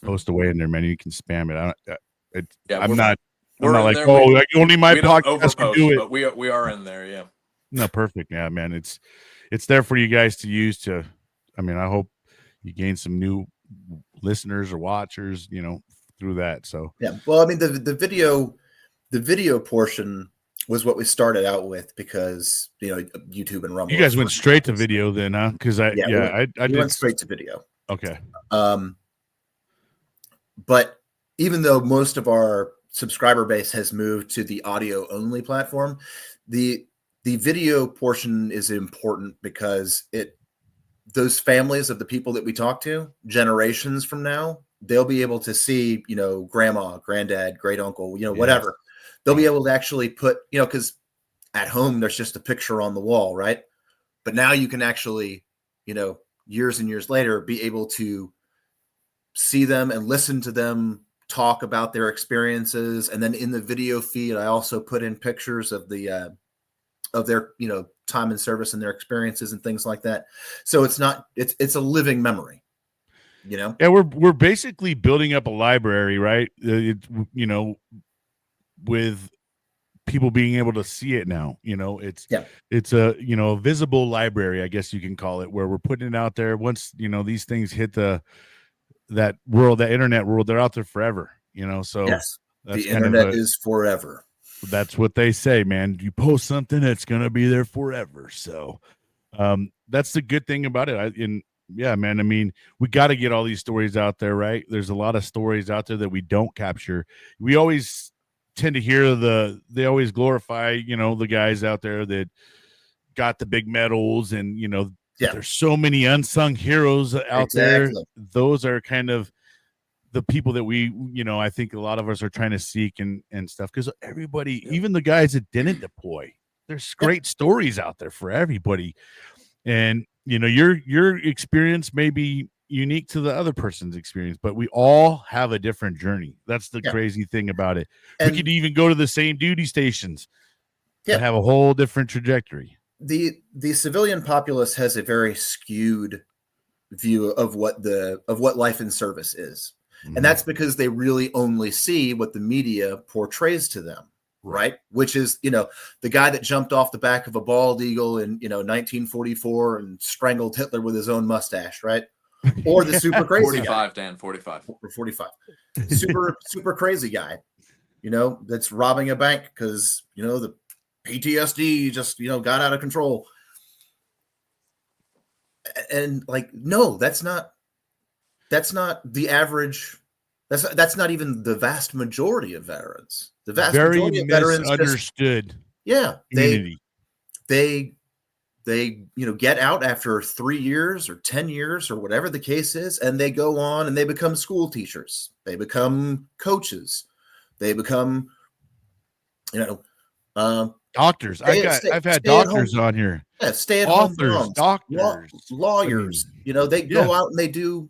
Post away in there, man. You can spam it. Yeah, I'm we're- not we're in like, there. oh, like only my We don't podcast can overpost, do it. but we are in there. Yeah. No, perfect. Yeah, man. It's there for you guys to use to. I mean, I hope you gain some new listeners or watchers, through that. So Yeah. Well, I mean, the video portion was what we started out with because YouTube and Rumble. you guys went straight to video then, huh? Because I went straight to video. Okay. But even though most of our subscriber base has moved to the audio only platform, the video portion is important because those families of the people that we talk to generations from now, they'll be able to see, grandma, granddad, great uncle, whatever. They'll be able to actually put, because at home there's just a picture on the wall, right? But now you can actually, years and years later, be able to see them and listen to them talk about their experiences. And then in the video feed, I also put in pictures of their, time in service and their experiences and things like that. So it's a living memory, Yeah, we're basically building up a library, right? With people being able to see it now, it's a visible library, I guess you can call it, where we're putting it out there. Once these things hit that internet world, they're out there forever. So yes, that's the internet is forever. That's what they say, man. You post something, it's gonna be there forever. So that's the good thing about it. Yeah, man. I mean, we got to get all these stories out there, right? There's a lot of stories out there that we don't capture. We always tend to hear they always glorify, the guys out there that got the big medals and, there's so many unsung heroes out there. Those are kind of the people that we, I think a lot of us are trying to seek and stuff. Cause everybody, even the guys that didn't deploy, there's great stories out there for everybody. And, your experience may be unique to the other person's experience, but we all have a different journey. That's the crazy thing about it. And we could even go to the same duty stations and have a whole different trajectory. The civilian populace has a very skewed view of what life in service is. Mm-hmm. And that's because they really only see what the media portrays to them. Right. Which is, the guy that jumped off the back of a bald eagle in, 1944 and strangled Hitler with his own mustache. Right. Or the super crazy 45, guy. Dan, 45. 45. Super crazy guy, that's robbing a bank because, the PTSD just, got out of control. And no, that's not the average. That's not even the vast majority of veterans. The vast majority of veterans misunderstood. They get out after 3 years or 10 years or whatever the case is, and they go on and they become school teachers. They become coaches. They become, doctors. I've had doctors on here. Yeah, stay-at-home moms, doctors, lawyers. They go out and they do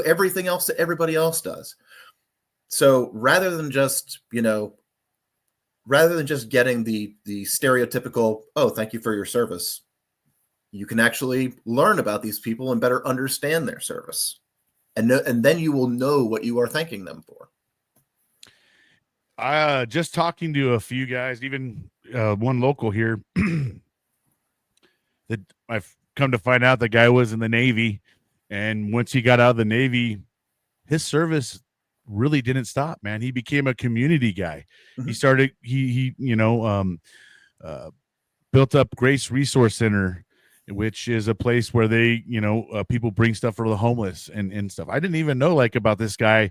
everything else that everybody else does. So rather than just getting the stereotypical, oh, thank you for your service, you can actually learn about these people and better understand their service. And then you will know what you are thanking them for. Just talking to a few guys, even one local here, that I've come to find out the guy was in the Navy. And once he got out of the Navy, his service really didn't stop, man. He became a community guy. Mm-hmm. He started, built up Grace Resource Center, which is a place where they, people bring stuff for the homeless and stuff. I didn't even know about this guy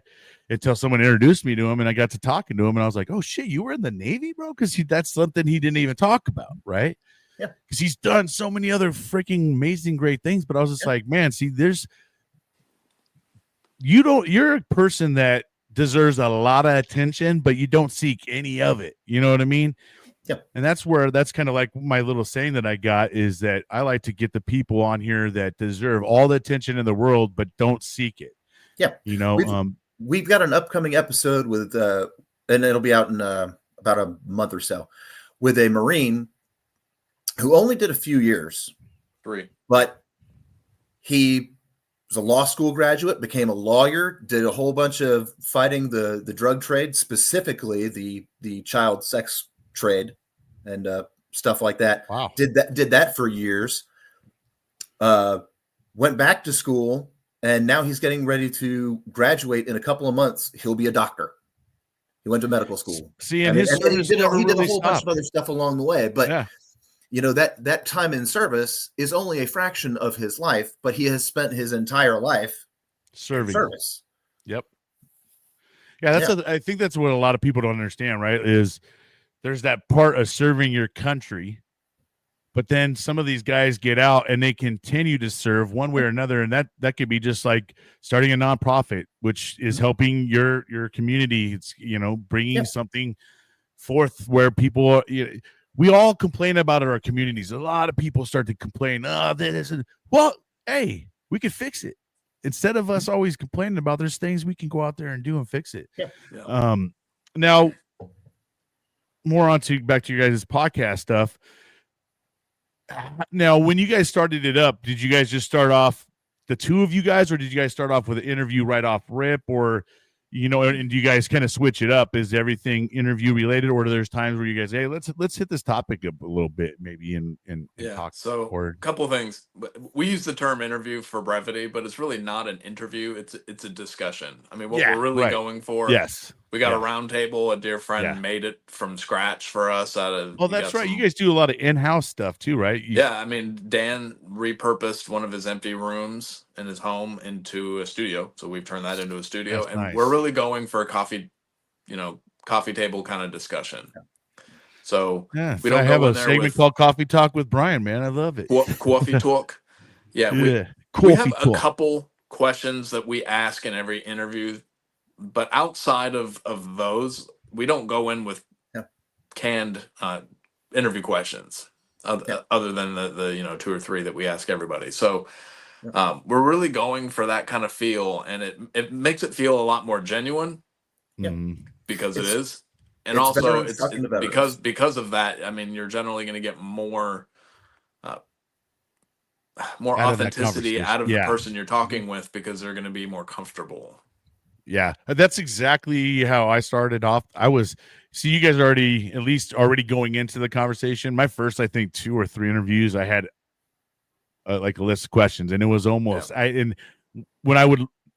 until someone introduced me to him and I got to talking to him and I was like, oh shit, you were in the Navy, bro? Cause that's something he didn't even talk about. Right. Yeah. Cause he's done so many other freaking amazing, great things. But I was just like, man, see, you're a person that deserves a lot of attention, but you don't seek any of it. You know what I mean? Yep. And that's kind of like my little saying that I got is that I like to get the people on here that deserve all the attention in the world, but don't seek it. Yeah. We've got an upcoming episode with, and it'll be out in about a month or so, with a Marine who only did a few years. 3. But he was a law school graduate, became a lawyer, did a whole bunch of fighting the drug trade, specifically the child sex trade and stuff like that. Wow. Did that for years. Went back to school, and now he's getting ready to graduate in a couple of months. He'll be a doctor. He went to medical school. See, and his service he did a really whole bunch stopped. of other stuff along the way. But Yeah. that time in service is only a fraction of his life, but he has spent his entire life Serving. in service. Yep. Yeah, I think that's what a lot of people don't understand, right? Is there's that part of serving your country, but then some of these guys get out and they continue to serve one way or another, and that could be just like starting a nonprofit, which is helping your community. It's bringing something forth where people. We all complain about our communities. A lot of people start to complain. Oh, this is well. Hey, we could fix it. Instead of us always complaining about, there's things we can go out there and do and fix it. Yeah. Now, back to your guys' podcast stuff. Now, when you guys started it up, did you guys just start off the two of you guys, or did you guys start off with an interview right off rip, or and do you guys kind of switch it up? Is everything interview related, or there's times where you guys, hey, let's hit this topic up a little bit, maybe and talk? So a couple of things. We use the term interview for brevity, but it's really not an interview. It's a discussion. I mean, what we're really going for. Yes. We got a round table. A dear friend made it from scratch for us out of. Oh, that's right. You guys do a lot of in-house stuff too, right? I mean, Dan repurposed one of his empty rooms in his home into a studio. So we've turned that into a studio, That's nice. We're really going for a coffee table kind of discussion. So we don't have a segment called Coffee Talk with Brian, man. I love it. Coffee talk. Yeah. We have a couple questions that we ask in every interview, but outside of those, we don't go in with canned interview questions other than the 2 or 3 that we ask everybody. So we're really going for that kind of feel, and it makes it feel a lot more genuine because it is. And also it's because of that, I mean, you're generally going to get more authenticity out of the person you're talking with, because they're going to be more comfortable. Yeah, that's exactly how I started off. You guys are already going into the conversation. My first, I think, 2 or 3 interviews, I had like a list of questions, and it was almost I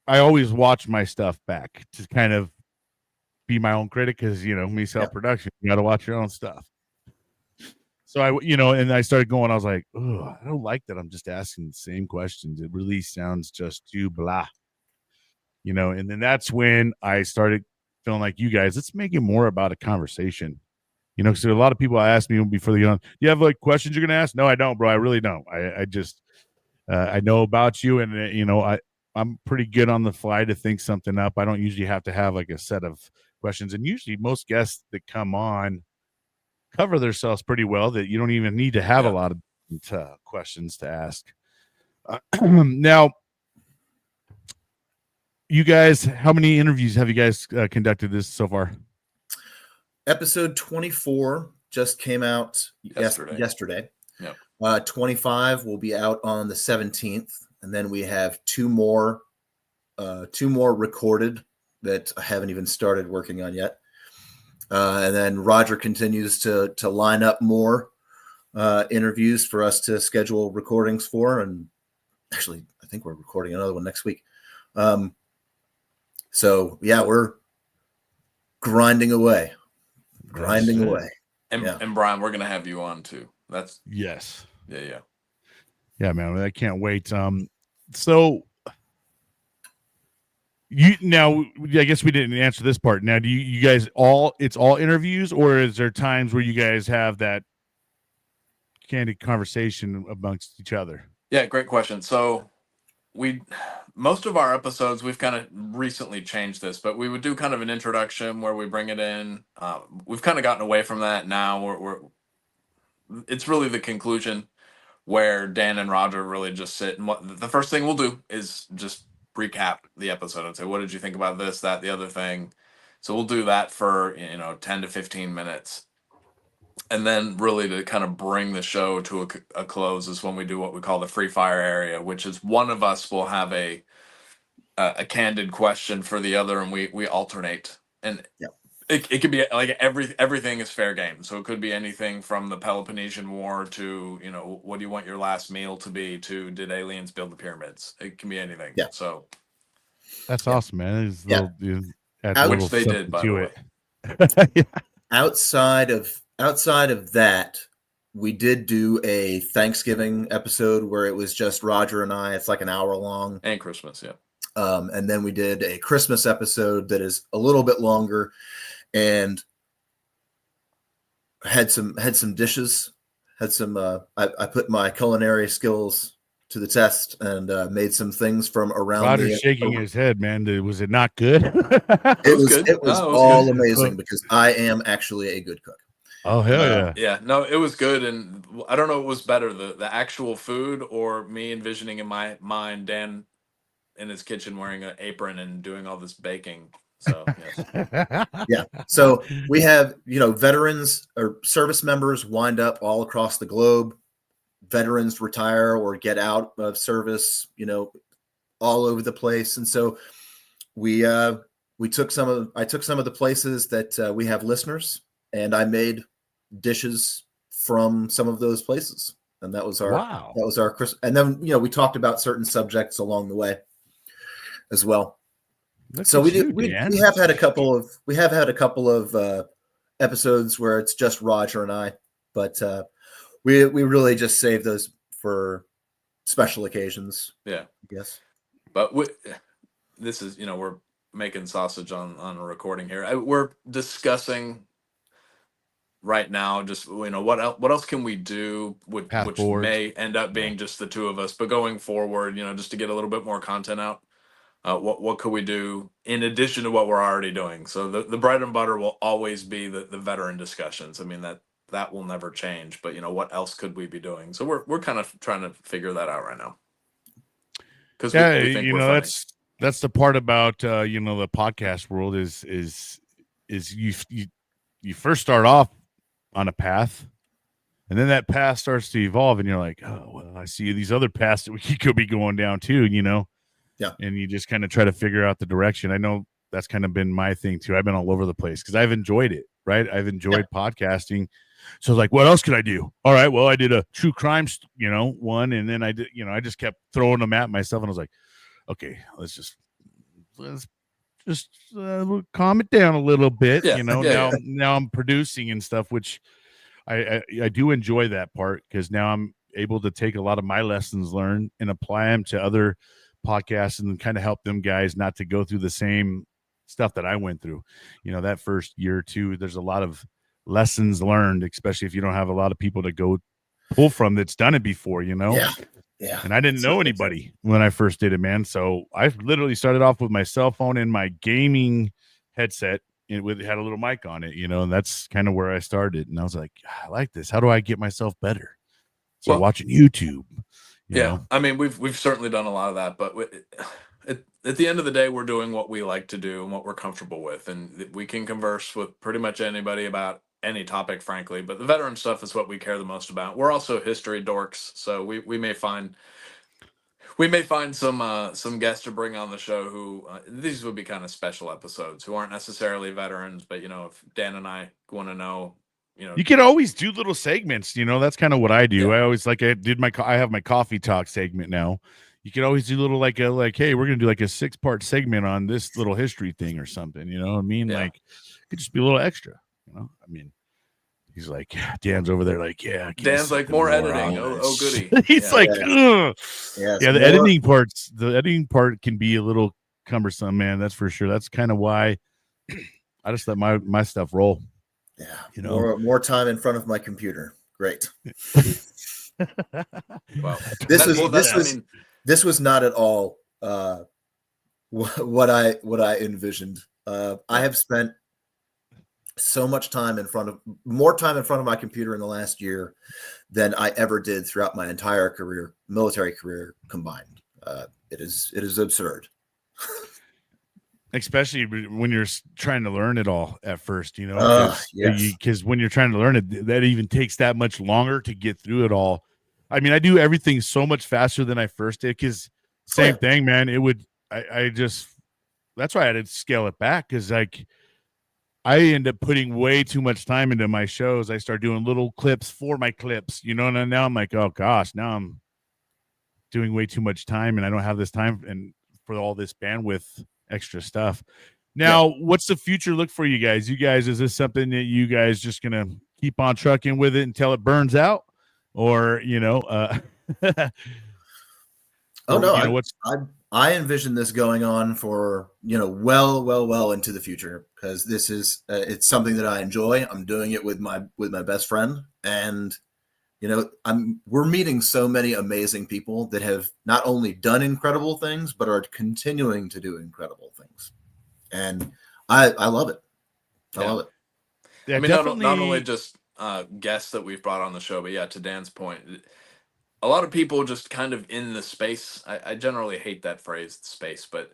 always watch my stuff back to kind of be my own critic, because me self-production, you got to watch your own stuff. So and I started going, I was like, oh, I don't like that I'm just asking the same questions. It really sounds just too blah. And then that's when I started feeling like, you guys, let's make it more about a conversation. Because a lot of people ask me before they get on, do you have like questions you're going to ask? No, I don't, bro. I really don't. I just, I know about you, and, I'm pretty good on the fly to think something up. I don't usually have to have like a set of questions. And usually most guests that come on cover themselves pretty well, that you don't even need to have a lot of questions to ask. Now, you guys, how many interviews have you guys conducted this so far? Episode 24 just came out yesterday. Yep. 25 will be out on the 17th, and then we have two more recorded that I haven't even started working on yet. And then Roger continues to line up more interviews for us to schedule recordings for, and actually, I think we're recording another one next week. So we're grinding away. And Brian, we're gonna have you on too. That's yes. Yeah, man. I can't wait. So I guess we didn't answer this part. Now, do you guys it's all interviews, or is there times where you guys have that candid conversation amongst each other? Yeah, great question. So most of our episodes, we've kind of recently changed this, but we would do kind of an introduction where we bring it in. We've kind of gotten away from that now. It's really the conclusion where Dan and Roger really just sit, and the first thing we'll do is just recap the episode and say, what did you think about this, that, the other thing? So we'll do that for 10 to 15 minutes. And then really to kind of bring the show to a close is when we do what we call the free fire area, which is one of us will have a candid question for the other, and we alternate. And Yeah. it could be like everything is fair game. So it could be anything from the Peloponnesian War to, you know, what do you want your last meal to be, to did aliens build the pyramids? It can be anything. Yeah. So That's awesome, man. It's Yeah. add a which little they did, something by to the way. it. Yeah. Outside of that, we did do a Thanksgiving episode where it was just Roger and I. It's like an hour long. And Christmas, yeah. And then we did a Christmas episode that is a little bit longer, and had some dishes. Had some. I put my culinary skills to the test and made some things from around. Roger's shaking his head, man. Was it not good? It was good. It was No, it was all good. amazing because I am actually a good cook. Oh hell yeah! Yeah, no, it was good, and I don't know what was better, the actual food or me envisioning in my mind Dan in his kitchen wearing an apron and doing all this baking. So yes. Yeah. So we have, veterans or service members wind up all across the globe. Veterans retire or get out of service, all over the place. And so I took some of the places that we have listeners, and I made dishes from some of those places. And that was our Christmas. And then, we talked about certain subjects along the way as well. So we have had a couple of episodes where it's just Roger and I, but we really just save those for special occasions. Yeah. Yes. But this is, we're making sausage on a recording here. We're discussing right now just, what else can we do which may end up being just the two of us, but going forward, just to get a little bit more content out. What could we do in addition to what we're already doing? So the bread and butter will always be the veteran discussions. I mean, that will never change, but what else could we be doing? So we're kind of trying to figure that out right now. Because we think we're funny. That's the part about the podcast world is you first start off on a path, and then that path starts to evolve, and you're like, oh well, I see these other paths that we could be going down too, Yeah. And you just kind of try to figure out the direction. I know that's kind of been my thing too. I've been all over the place because I've enjoyed it, right? I've enjoyed podcasting. So like, what else could I do? All right, well, I did a true crime, one, and then I did, I just kept throwing them at myself, and I was like, okay, let's just calm it down a little bit. Now I'm producing and stuff, which I do enjoy that part because now I'm able to take a lot of my lessons learned and apply them to other podcasts and kind of help them guys not to go through the same stuff that I went through. That first year or two, there's a lot of lessons learned, especially if you don't have a lot of people to go pull from that's done it before, Yeah. And I didn't know anybody when I first did it, man. So I literally started off with my cell phone and my gaming headset. It had a little mic on it, and that's kind of where I started. And I was like, I like this. How do I get myself better? So watching YouTube. You know? I mean, we've certainly done a lot of that, but at the end of the day, we're doing what we like to do and what we're comfortable with, and we can converse with pretty much anybody about any topic, frankly. But the veteran stuff is what we care the most about. We're also history dorks, so we may find some guests to bring on the show who these would be kind of special episodes who aren't necessarily veterans, but if Dan and I want to know. You can always do little segments, that's kind of what I do. Yeah. I always I have my coffee talk segment now. You can always do little hey, we're going to do a 6-part segment on this little history thing or something, you know what I mean? Yeah. It could just be a little extra, I mean, he's like, Dan's over there Dan's like, more editing. Oh, goody. He's ugh. Yes, the editing part can be a little cumbersome, man. That's for sure. That's kind of why I just let my stuff roll. Yeah, more time in front of my computer. Great. Wow. This was not at all what I envisioned. I have spent so much time more time in front of my computer in the last year than I ever did throughout my entire military career combined. It is absurd. especially when you're trying to learn it all at first, you know, Yes. because when you're trying to learn it, that even takes that much longer to get through it all. I mean, I do everything so much faster than I first did, because same thing, man. It would, I just, that's why I had to scale it back, because like I end up putting way too much time into my shows. I start doing little clips for my clips, you know, and now I'm like, oh gosh, now I'm doing way too much time and I don't have this time and for all this bandwidth extra stuff. Now, what's the future look for you guys? Is this something that you guys just gonna keep on trucking with it until it burns out, or I envision this going on for well into the future, because this is it's something that I enjoy. I'm doing it with my best friend, and we're meeting so many amazing people that have not only done incredible things but are continuing to do incredible things. And I love it. I love it. Yeah, I mean, not only just guests that we've brought on the show, but yeah, to Dan's point, a lot of people just kind of in the space. I generally hate that phrase, space, but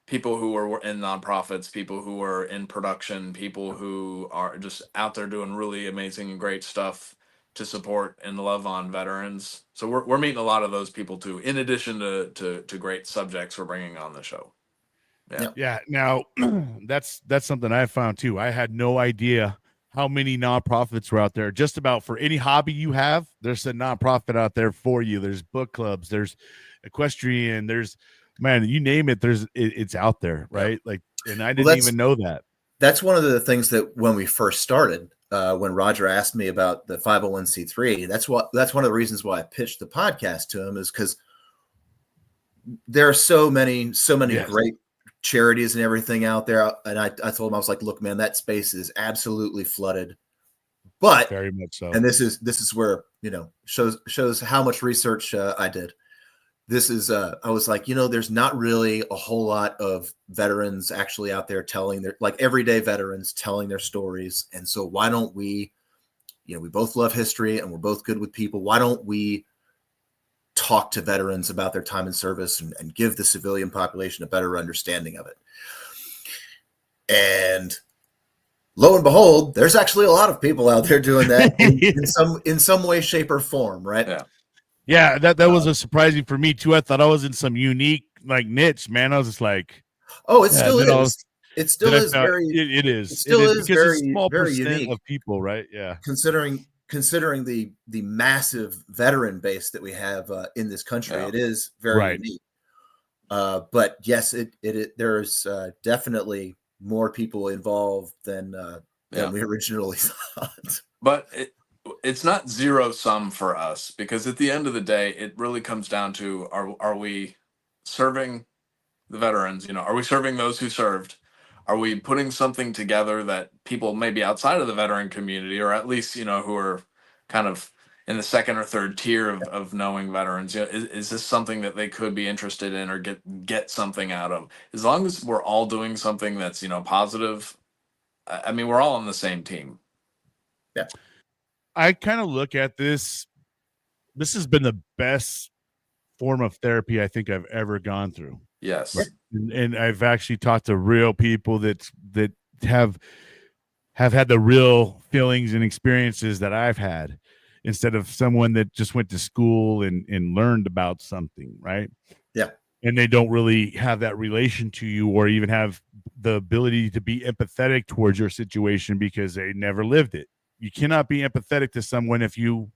people who are in nonprofits, people who are in production, people who are just out there doing really amazing and great stuff to support and love on veterans. So we're meeting a lot of those people too, in addition to great subjects we're bringing on the show. Yeah. Now, that's something I found too. I had no idea how many nonprofits were out there. Just about for any hobby you have, there's a nonprofit out there for you. There's book clubs, there's equestrian, there's, man, you name it, it's out there, right? Like, and I didn't even know that. That's one of the things that when we first started, when Roger asked me about the 501c3, that's one of the reasons why I pitched the podcast to him, is because there are so many great charities and everything out there. And I told him, I was like, look, man, that space is absolutely flooded, but very much so. And this is where, shows how much research I did. This is, I was like, there's not really a whole lot of veterans actually out there telling their, like, everyday veterans telling their stories. And so why don't we, we both love history and we're both good with people. Why don't we talk to veterans about their time in service and give the civilian population a better understanding of it? And lo and behold, there's actually a lot of people out there doing that in some way, shape, or form, right? Yeah, that was a surprising for me too. I thought I was in some unique like niche, man. I was just like, oh, it still is. It still is very. It is. It still is very, it's a small very percent unique of people, right? Yeah. Considering the massive veteran base that we have in this country, it is very unique. But yes, there's definitely more people involved than we originally thought. But it's not zero sum for us, because at the end of the day, it really comes down to, are we serving the veterans? Are we serving those who served? Are we putting something together that people maybe outside of the veteran community, or at least, who are kind of in the second or third tier of knowing veterans, is this something that they could be interested in or get something out of? As long as we're all doing something that's, positive, I mean, we're all on the same team. Yeah. I kind of look at this has been the best form of therapy I think I've ever gone through. Yes. Right? And I've actually talked to real people that have had the real feelings and experiences that I've had, instead of someone that just went to school and learned about something, right? Yeah. And they don't really have that relation to you, or even have the ability to be empathetic towards your situation, because they never lived it. You cannot be empathetic to someone if you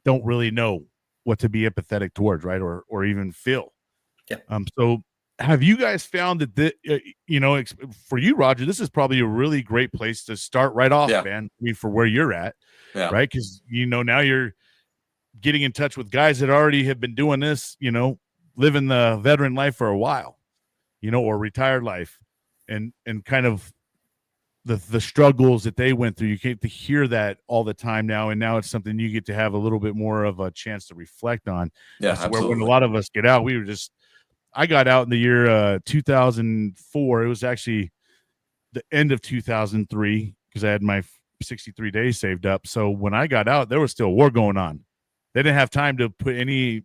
don't really know what to be empathetic towards, right? Or even feel. Yeah. So have you guys found that, for you, Roger, this is probably a really great place to start right off, man. I mean, for where you're at, right? Because, now you're getting in touch with guys that already have been doing this, living the veteran life for a while, or retired life, and kind of the struggles that they went through. You get to hear that all the time now, and now it's something you get to have a little bit more of a chance to reflect on. Yeah, absolutely. Where when a lot of us get out, I got out in the year 2004. It was actually the end of 2003, because I had my 63 days saved up. So when I got out, there was still war going on. They didn't have time to put any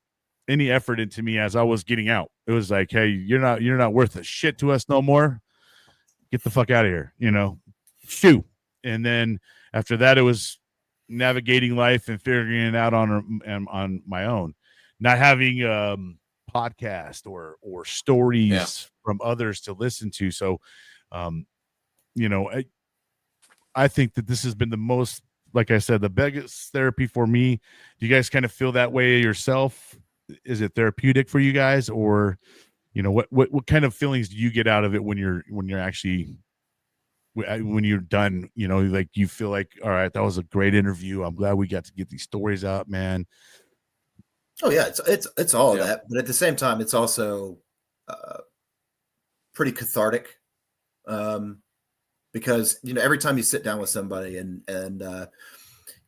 effort into me as I was getting out. It was like, hey, you're not worth a shit to us no more. get the fuck out of here, shoo. And then after that, it was navigating life and figuring it out on my own, not having podcast or stories from others to listen to. So, I think that this has been the most, like I said, the biggest therapy for me. Do you guys kind of feel that way yourself? Is it therapeutic for you guys, or what kind of feelings do you get out of it when you're actually when you're done? Like you feel like, all right, that was a great interview. I'm glad we got to get these stories out, man. Oh yeah, it's all of that, but at the same time, it's also pretty cathartic, because every time you sit down with somebody and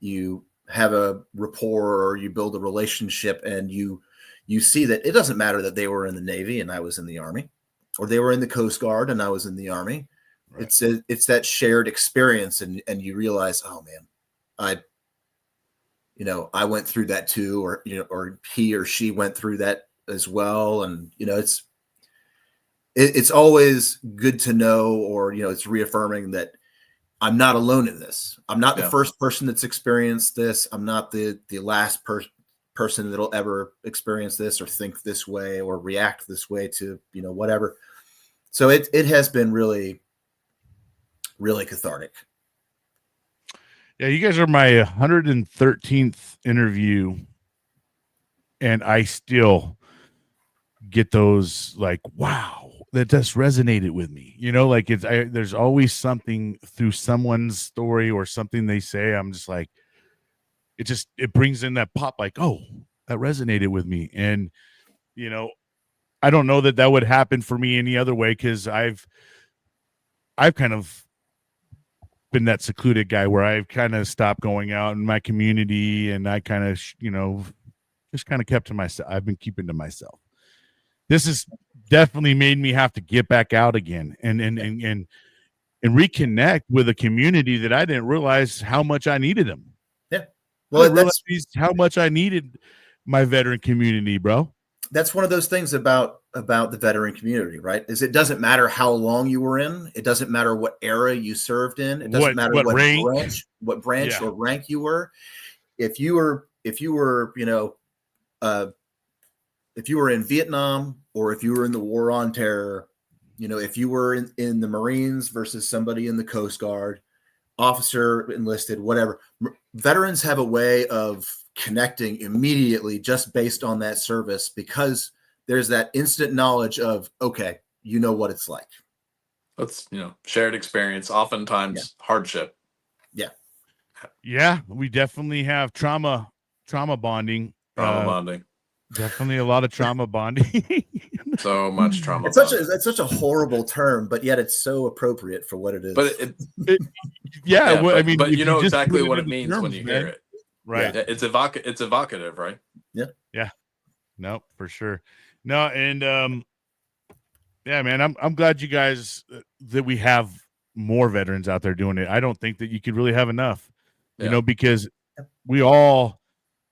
you have a rapport or you build a relationship, and you see that it doesn't matter that they were in the Navy and I was in the Army, or they were in the Coast Guard and I was in the Army. Right. It's that shared experience, and you realize, oh man, I went through that too, or or he or she went through that as well, and it's always good to know, or it's reaffirming that I'm not alone in this. I'm not the first person that's experienced this. I'm not the last person that'll ever experience this or think this way or react this way to whatever. So it has been really, really cathartic. Yeah, you guys are my 113th interview, and I still get those like, wow, that just resonated with me. Like there's always something through someone's story or something they say. I'm just like, it brings in that pop, like, oh, that resonated with me. And, I don't know that would happen for me any other way, because I've kind of been that secluded guy where I've kind of stopped going out in my community, and I kind of, just kind of kept to myself. I've been keeping to myself. This has definitely made me have to get back out again and reconnect with a community that I didn't realize how much I needed them. Yeah. Well, that's how much I needed my veteran community, bro. That's one of those things about the veteran community, right? Is it doesn't matter how long you were in. It doesn't matter what era you served in. It doesn't matter what branch or rank you were. If you were if you were in Vietnam, or if you were in the War on Terror, if you were in the Marines versus somebody in the Coast Guard, officer, enlisted, whatever, veterans have a way of connecting immediately just based on that service, because there's that instant knowledge of, okay, what it's like. That's, shared experience, oftentimes hardship. Yeah. Yeah. We definitely have trauma bonding. Definitely a lot of trauma bonding. So much trauma. It's such a horrible term, but yet it's so appropriate for what it is. But but you know exactly what it means when you hear it. Right. Yeah, it's evocative, right? Yeah. Yeah. No, for sure. No, and yeah, man, I'm glad you guys that we have more veterans out there doing it. I don't think that you could really have enough. Because we all,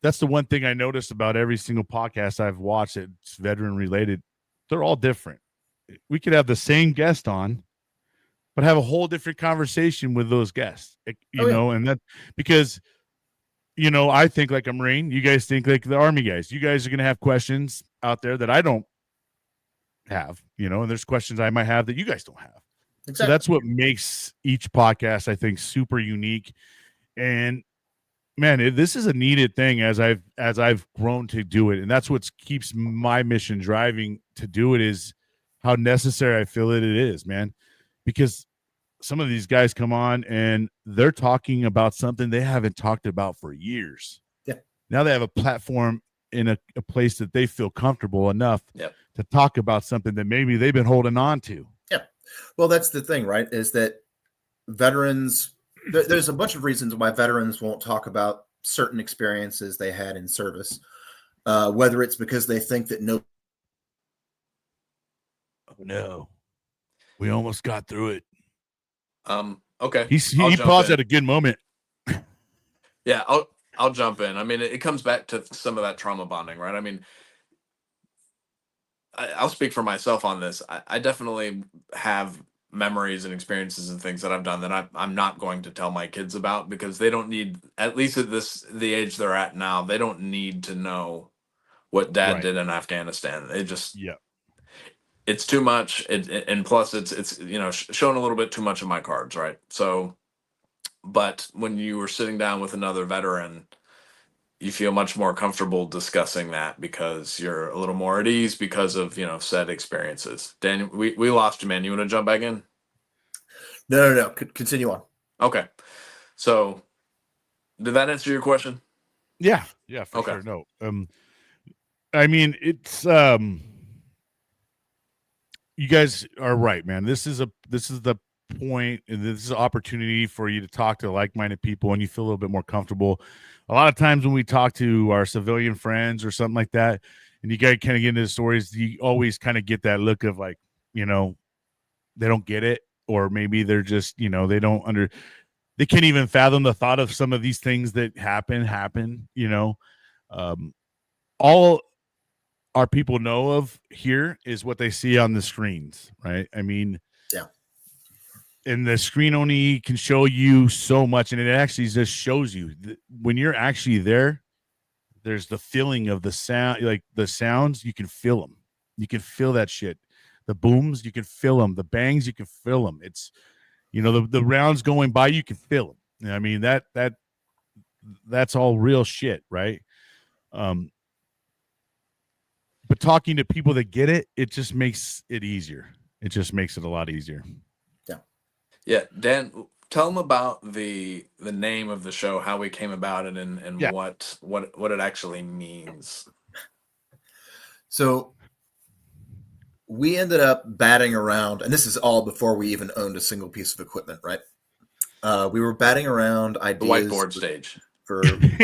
that's the one thing I noticed about every single podcast I've watched that's veteran related. They're all different. We could have the same guest on, but have a whole different conversation with those guests, and that because, I think like a Marine, you guys think like the Army guys. You guys are going to have questions out there that I don't have, and there's questions I might have that you guys don't have. Exactly. So that's what makes each podcast, I think, super unique. And man, this is a needed thing as I've grown to do it. And that's what keeps my mission driving to do it, is how necessary I feel it is, man. Because some of these guys come on and they're talking about something they haven't talked about for years. Yeah. Now they have a platform in a place that they feel comfortable enough to talk about something that maybe they've been holding on to. Yeah. Well, that's the thing, right? Is that veterans, there's a bunch of reasons why veterans won't talk about certain experiences they had in service, whether it's because they think that no, we almost got through it. Okay. He paused at a good moment. Yeah, I'll jump in. I mean, it comes back to some of that trauma bonding, right? I mean, I'll speak for myself on this. I definitely have memories and experiences and things that I've done that I'm not going to tell my kids about, because they don't need, at least at the age they're at now, they don't need to know what dad did in Afghanistan. It just, it's too much. And plus it's showing a little bit too much of my cards, right? So, but when you were sitting down with another veteran, you feel much more comfortable discussing that because you're a little more at ease because of, said experiences. Dan, we lost you, man. You want to jump back in? No. Continue on. Okay. So did that answer your question? Yeah, for sure. No. I mean, it's you guys are right, man. This is the point, and this is an opportunity for you to talk to like-minded people, and you feel a little bit more comfortable. A lot of times when we talk to our civilian friends or something like that, and you guys kind of get into the stories, you always kind of get that look of like, they don't get it, or maybe they're just, they can't even fathom the thought of some of these things that happen. All our people know of here is what they see on the screens, right? I mean, and the screen only can show you so much, and it actually just shows you when you're actually there. There's the feeling of the sound, like the sounds, you can feel them. You can feel that shit. The booms, you can feel them. The bangs, you can feel them. It's, the rounds going by, you can feel them. I mean, that's all real shit, right? But talking to people that get it, it just makes it easier. It just makes it a lot easier. Yeah, Dan, tell them about the name of the show, how we came about it, and what it actually means. So we ended up batting around, and this is all before we even owned a single piece of equipment, right? We were batting around ideas. The whiteboard stage. For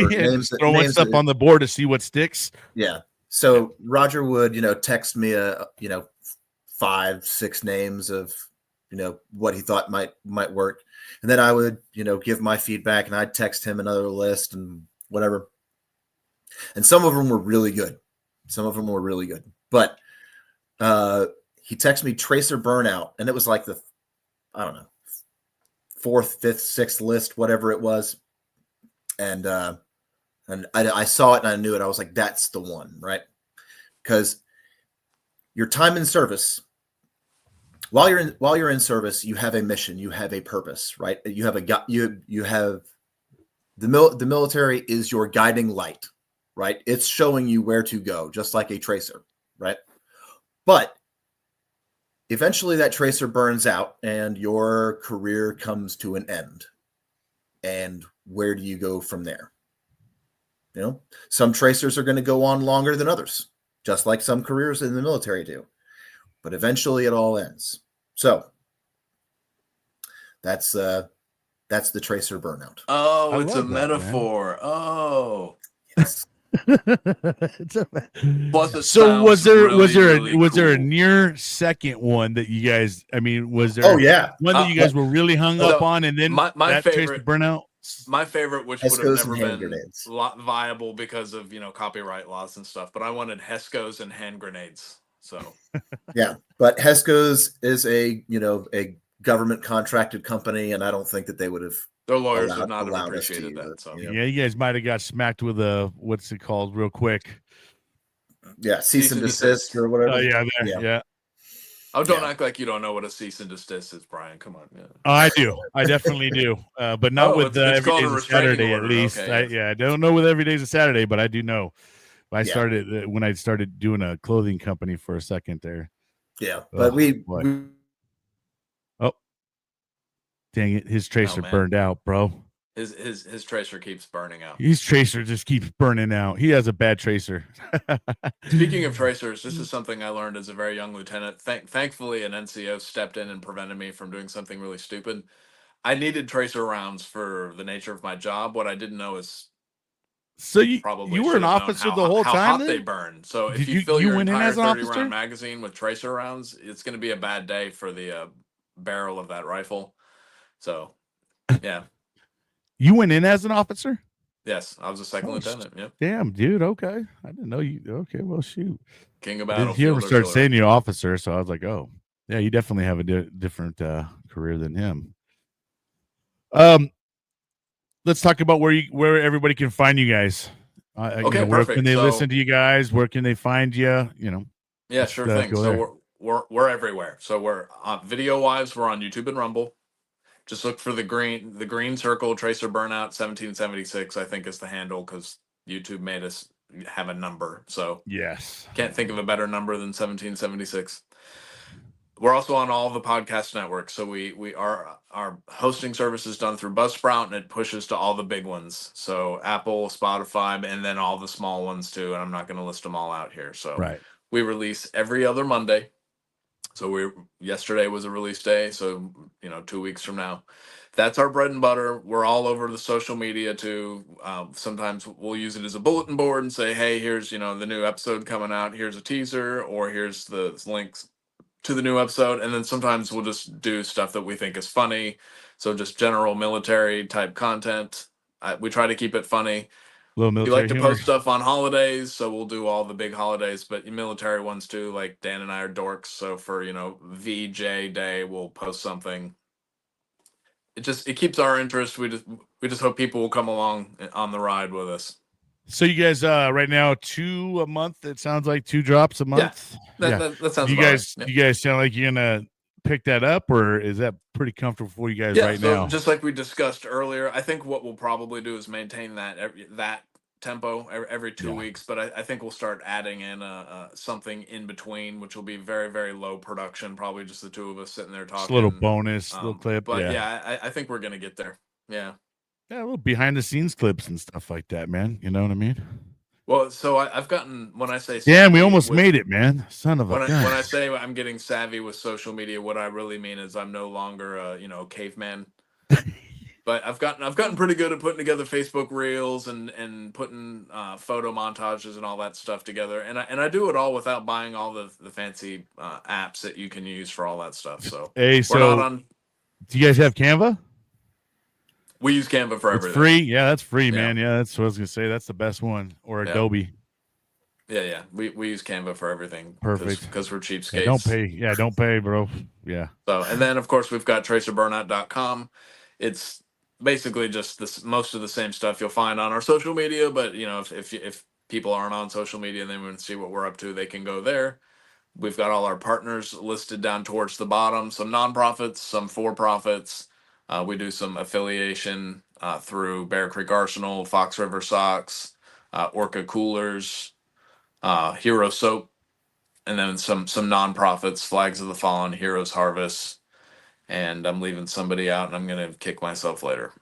names, throwing stuff on the board to see what sticks. Yeah. So Roger would, text me 5-6 names of, what he thought might work. And then I would, give my feedback, and I'd text him another list and whatever. And some of them were really good. But he texted me Tracer Burnout, and it was like the, I don't know, 4th, 5th, 6th list, whatever it was. And I saw it and I knew it. I was like, that's the one, right? Because your time in service, while you're in service, you have a mission, you have a purpose, right? You have the military is your guiding light, right? It's showing you where to go, just like a tracer, right? But eventually that tracer burns out and your career comes to an end. And where do you go from there? Some tracers are going to go on longer than others, just like some careers in the military do. But eventually it all ends. So that's the tracer burnout. Oh, it's a metaphor. Man. Oh, yes. Plus, so was there a near second one that you guys? I mean, was there? Oh yeah, one that you guys were really hung up on, and then my favorite burnout. My favorite, which would have never been viable because of copyright laws and stuff, but I wanted Hesco's and hand grenades. So yeah, but Hesco's is a government contracted company, and I don't think that they would have. Their lawyers would not have appreciated that. So yeah, you guys might have got smacked with a what's it called, real quick. Yeah, cease and desist or whatever. Oh yeah. Oh, don't act like you don't know what a cease and desist is, Brian. Come on. Yeah. Oh, I do. I definitely do. But not with every day's a Saturday, at least. Okay, I don't know with every day's a Saturday, but I do know. I started when I started doing a clothing company for a second there. Yeah, but oh, dang it! His tracer burned out, bro. His tracer keeps burning out. His tracer just keeps burning out. He has a bad tracer. Speaking of tracers, this is something I learned as a very young lieutenant. Thankfully, an NCO stepped in and prevented me from doing something really stupid. I needed tracer rounds for the nature of my job. What I didn't know is you were an officer the whole time. How hot they burn. So if you fill your entire 30-round magazine with tracer rounds, it's going to be a bad day for the barrel of that rifle. So, yeah. You went in as an officer? Yes, I was a second lieutenant. Yep. Damn, dude. Okay, I didn't know you. Okay, well, shoot. King of battlefield. You ever start saying you're officer? So I was like, oh, Yeah, you definitely have a different career than him. Let's talk about where everybody can find you guys. Okay, Where can perfect. they So listen to you guys? Where can they find you? yeah, Let's sure thing. go there. So we're everywhere. So we're video wise, we're on YouTube and Rumble. Just look for the green circle, Tracer Burnout 1776, I think is the handle, because YouTube made us have a number. So Yes. can't think of a better number than 1776. We're also on all the podcast networks. So our hosting service is done through Buzzsprout, and it pushes to all the big ones. So Apple, Spotify, and then all the small ones too. And I'm not going to list them all out here. So Right. we release every other Monday. So yesterday was a release day. So 2 weeks from now, that's our bread and butter. We're all over the social media too. Sometimes we'll use it as a bulletin board and say, hey, here's the new episode coming out. Here's a teaser, or here's the links to the new episode. And then sometimes we'll just do stuff that we think is funny. So just general military type content. We try to keep it funny. Little We military like to humor. post stuff on holidays, so we'll do all the big holidays, but military ones too. Like Dan and I are dorks, so for VJ Day, we'll post something. It keeps our interest. We just hope people will come along on the ride with us. So you guys, right now, 2 a month. It sounds like 2 drops a month. That sounds. You about guys, right. Yeah. you guys sound like you're gonna pick that up, or is that pretty comfortable for you guys right so now? Just like we discussed earlier, I think what we'll probably do is maintain that tempo every 2 weeks, but I think we'll start adding in something in between, which will be very, very low production, probably just the two of us sitting there talking. Just a little bonus, little clip. But I think we're gonna get there. Yeah, a little behind the scenes clips and stuff like that, man. You know what I mean? Well, so I've gotten, when I say damn, we almost made it, man. Son of a when gun. I say I'm getting savvy with social media, what I really mean is I'm no longer a caveman. But I've gotten pretty good at putting together Facebook reels and putting photo montages and all that stuff together, and I do it all without buying all the fancy apps that you can use for all that stuff. So Hey, we're not on. Do you guys have Canva? We use Canva for everything. It's free. Yeah, that's free, man. Yeah, that's what I was gonna say. That's the best one. Or Adobe. Yeah. We use Canva for everything. Perfect. Because we're cheapskates. Don't pay, bro. Yeah. So, and then of course we've got tracerburnout.com. It's basically just most of the same stuff you'll find on our social media, but if people aren't on social media and they want to see what we're up to, they can go there. We've got all our partners listed down towards the bottom, some nonprofits, some for-profits. We do some affiliation through Bear Creek Arsenal, Fox River Socks, Orca Coolers, Hero Soap, and then some nonprofits, Flags of the Fallen, Heroes Harvest, and I'm leaving somebody out, and I'm gonna kick myself later.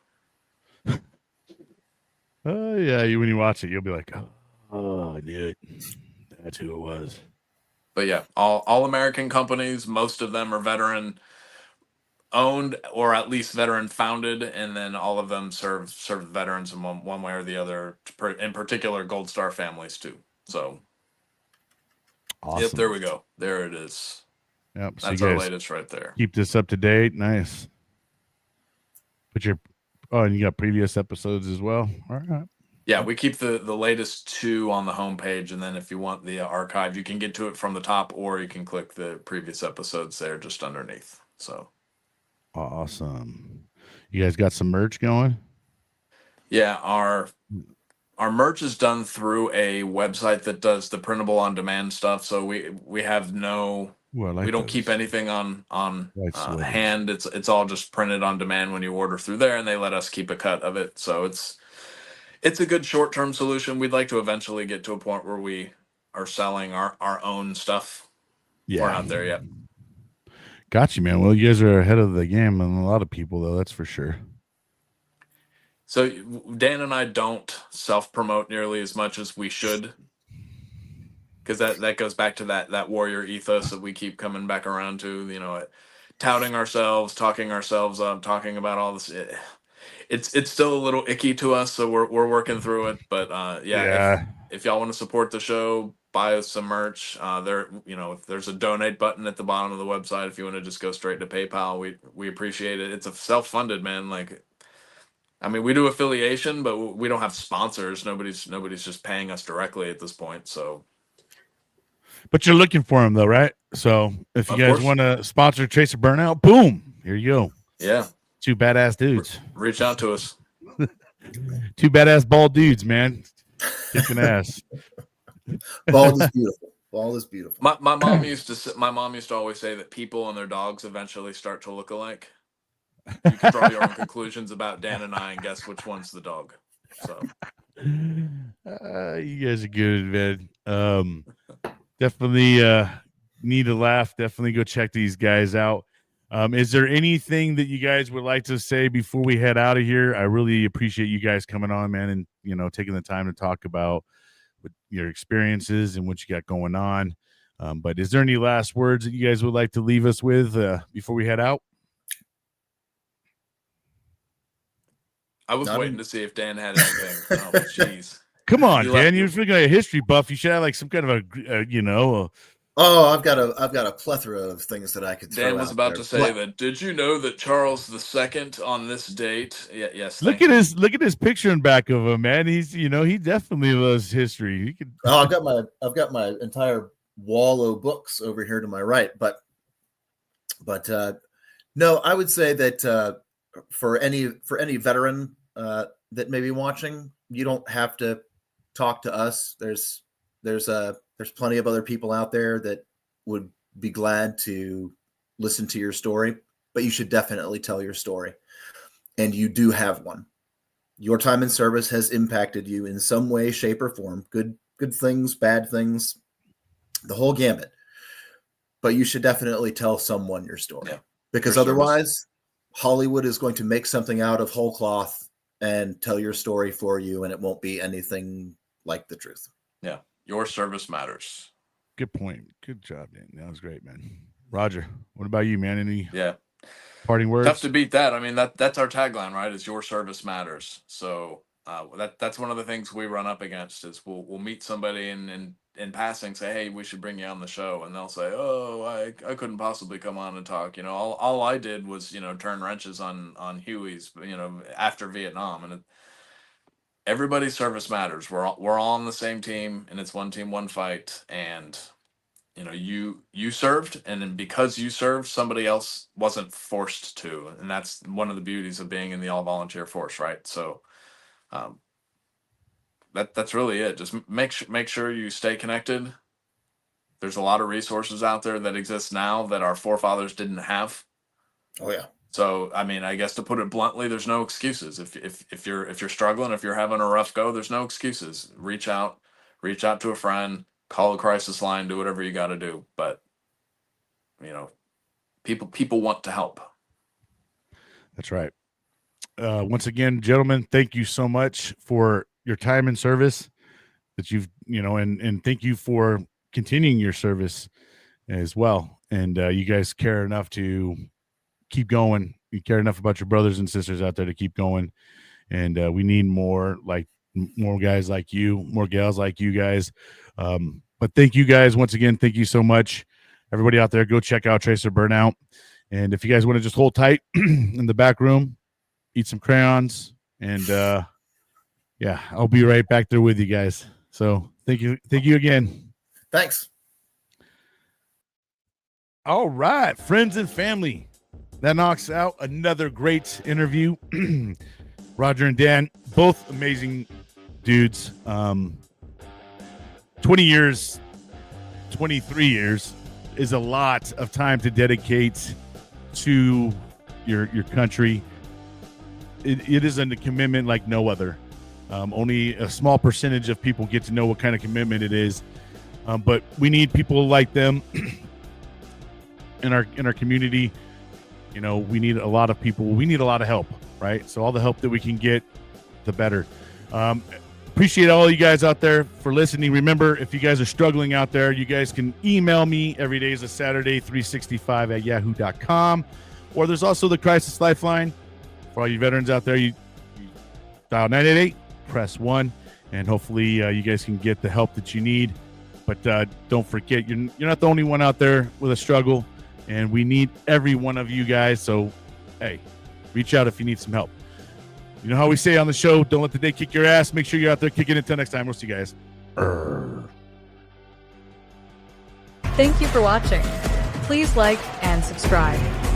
Oh yeah, when you watch it, you'll be like, oh, dude, that's who it was. But yeah, all American companies, most of them are veteran owned or at least veteran founded, and then all of them serve veterans in one way or the other. In particular, Gold Star families too. So, awesome. Yep, there we go. There it is. Yep, so that's our latest right there. Keep this up to date. Nice. And you got previous episodes as well. All right. Yeah, we keep the latest 2 on the homepage, and then if you want the archive, you can get to it from the top, or you can click the previous episodes there just underneath. So awesome. You guys got some merch going? Yeah, our merch is done through a website that does the printable on demand stuff. So we have no. We don't keep anything on hand. It's all just printed on demand when you order through there, and they let us keep a cut of it. So it's a good short-term solution. We'd like to eventually get to a point where we are selling our own stuff. Yeah. We're not there yet. Got you, man. Well, you guys are ahead of the game than a lot of people, though. That's for sure. So Dan and I don't self-promote nearly as much as we should, because that goes back to that warrior ethos that we keep coming back around to. Touting ourselves, talking ourselves up, talking about all this. It's still a little icky to us, so we're working through it. But if y'all want to support the show, buy us some merch. There's a donate button at the bottom of the website if you want to just go straight to PayPal. We appreciate it. It's a self-funded, man. We do affiliation, but we don't have sponsors. Nobody's just paying us directly at this point. So But you're looking for them though, right? So if you Of guys course. want to sponsor Tracer Burnout, boom, here you go. Yeah. Two badass dudes. Reach out to us. Two badass bald dudes, man. Kicking ass. Bald is beautiful. Bald is beautiful. My mom used to always say that people and their dogs eventually start to look alike. You can draw your own conclusions about Dan and I and guess which one's the dog. So You guys are good, man. Definitely need to laugh. Definitely go check these guys out. Is there anything that you guys would like to say before we head out of here? I really appreciate you guys coming on, man, and taking the time to talk about your experiences and what you got going on. But is there any last words that you guys would like to leave us with before we head out? I was waiting to see if Dan had anything. Oh, jeez. Come on, Dan. You're feeling like a history buff. You should have like some kind of Oh, I've got a plethora of things that I could throw Dan was out about there. to say that. Did you know that Charles II on this date? Yeah, yes. Look at his picture in back of him, man. He's he definitely loves history. He could. Oh, I've got my entire wall of books over here to my right, but no, I would say that for any veteran that may be watching, you don't have to talk to us. There's plenty of other people out there that would be glad to listen to your story, but you should definitely tell your story. And you do have one. Your time in service has impacted you in some way, shape, or form. Good things, bad things, the whole gambit. But you should definitely tell someone your story. Yeah, because otherwise Hollywood is going to make something out of whole cloth and tell your story for you, and it won't be anything like the truth. Yeah. Your service matters. Good point. Good job, Dan. That was great, man. Roger, what about you, man? Any parting words? Tough to beat that. I mean, that's our tagline, right? Is your service matters. So that's one of the things we run up against is we'll meet somebody in passing, say, hey, we should bring you on the show, and they'll say, oh, I couldn't possibly come on and talk. All I did was turn wrenches on Huey's after Vietnam, and everybody's service matters. We're all on the same team, and it's one team, one fight. And you served, and then because you served, somebody else wasn't forced to, and that's one of the beauties of being in the all volunteer force, right? So that's really it. Just make sure you stay connected. There's a lot of resources out there that exist now that our forefathers didn't have. Oh yeah. So, I mean, I guess to put it bluntly, there's no excuses. If you're struggling, if you're having a rough go, there's no excuses. Reach out to a friend, call a crisis line, do whatever you got to do. But, people want to help. That's right. Once again, gentlemen, thank you so much for your time in service that you've, and thank you for continuing your service as well. And you guys care enough to keep going. You care enough about your brothers and sisters out there to keep going. And we need more guys like you, more gals like you guys. But thank you guys once again. Thank you so much. Everybody out there, go check out Tracer Burnout. And if you guys want to just hold tight in the back room, eat some crayons, and I'll be right back there with you guys. So thank you again. Thanks. All right, friends and family. That knocks out another great interview. Roger and Dan, both amazing dudes. 20 years, 23 years is a lot of time to dedicate to your country. It is a commitment like no other. Only a small percentage of people get to know what kind of commitment it is. But we need people like them in our community. We need a lot of people. We need a lot of help, right? So all the help that we can get, the better. Appreciate all you guys out there for listening. Remember, if you guys are struggling out there, you guys can email me every day is a Saturday, 365@yahoo.com. Or there's also the Crisis Lifeline. For all you veterans out there, you dial 988, press 1, and hopefully you guys can get the help that you need. But don't forget, you're not the only one out there with a struggle. And we need every one of you guys. So, hey, reach out if you need some help. You know how we say on the show, don't let the day kick your ass. Make sure you're out there kicking it. Until next time, we'll see you guys. Thank you for watching. Please like and subscribe.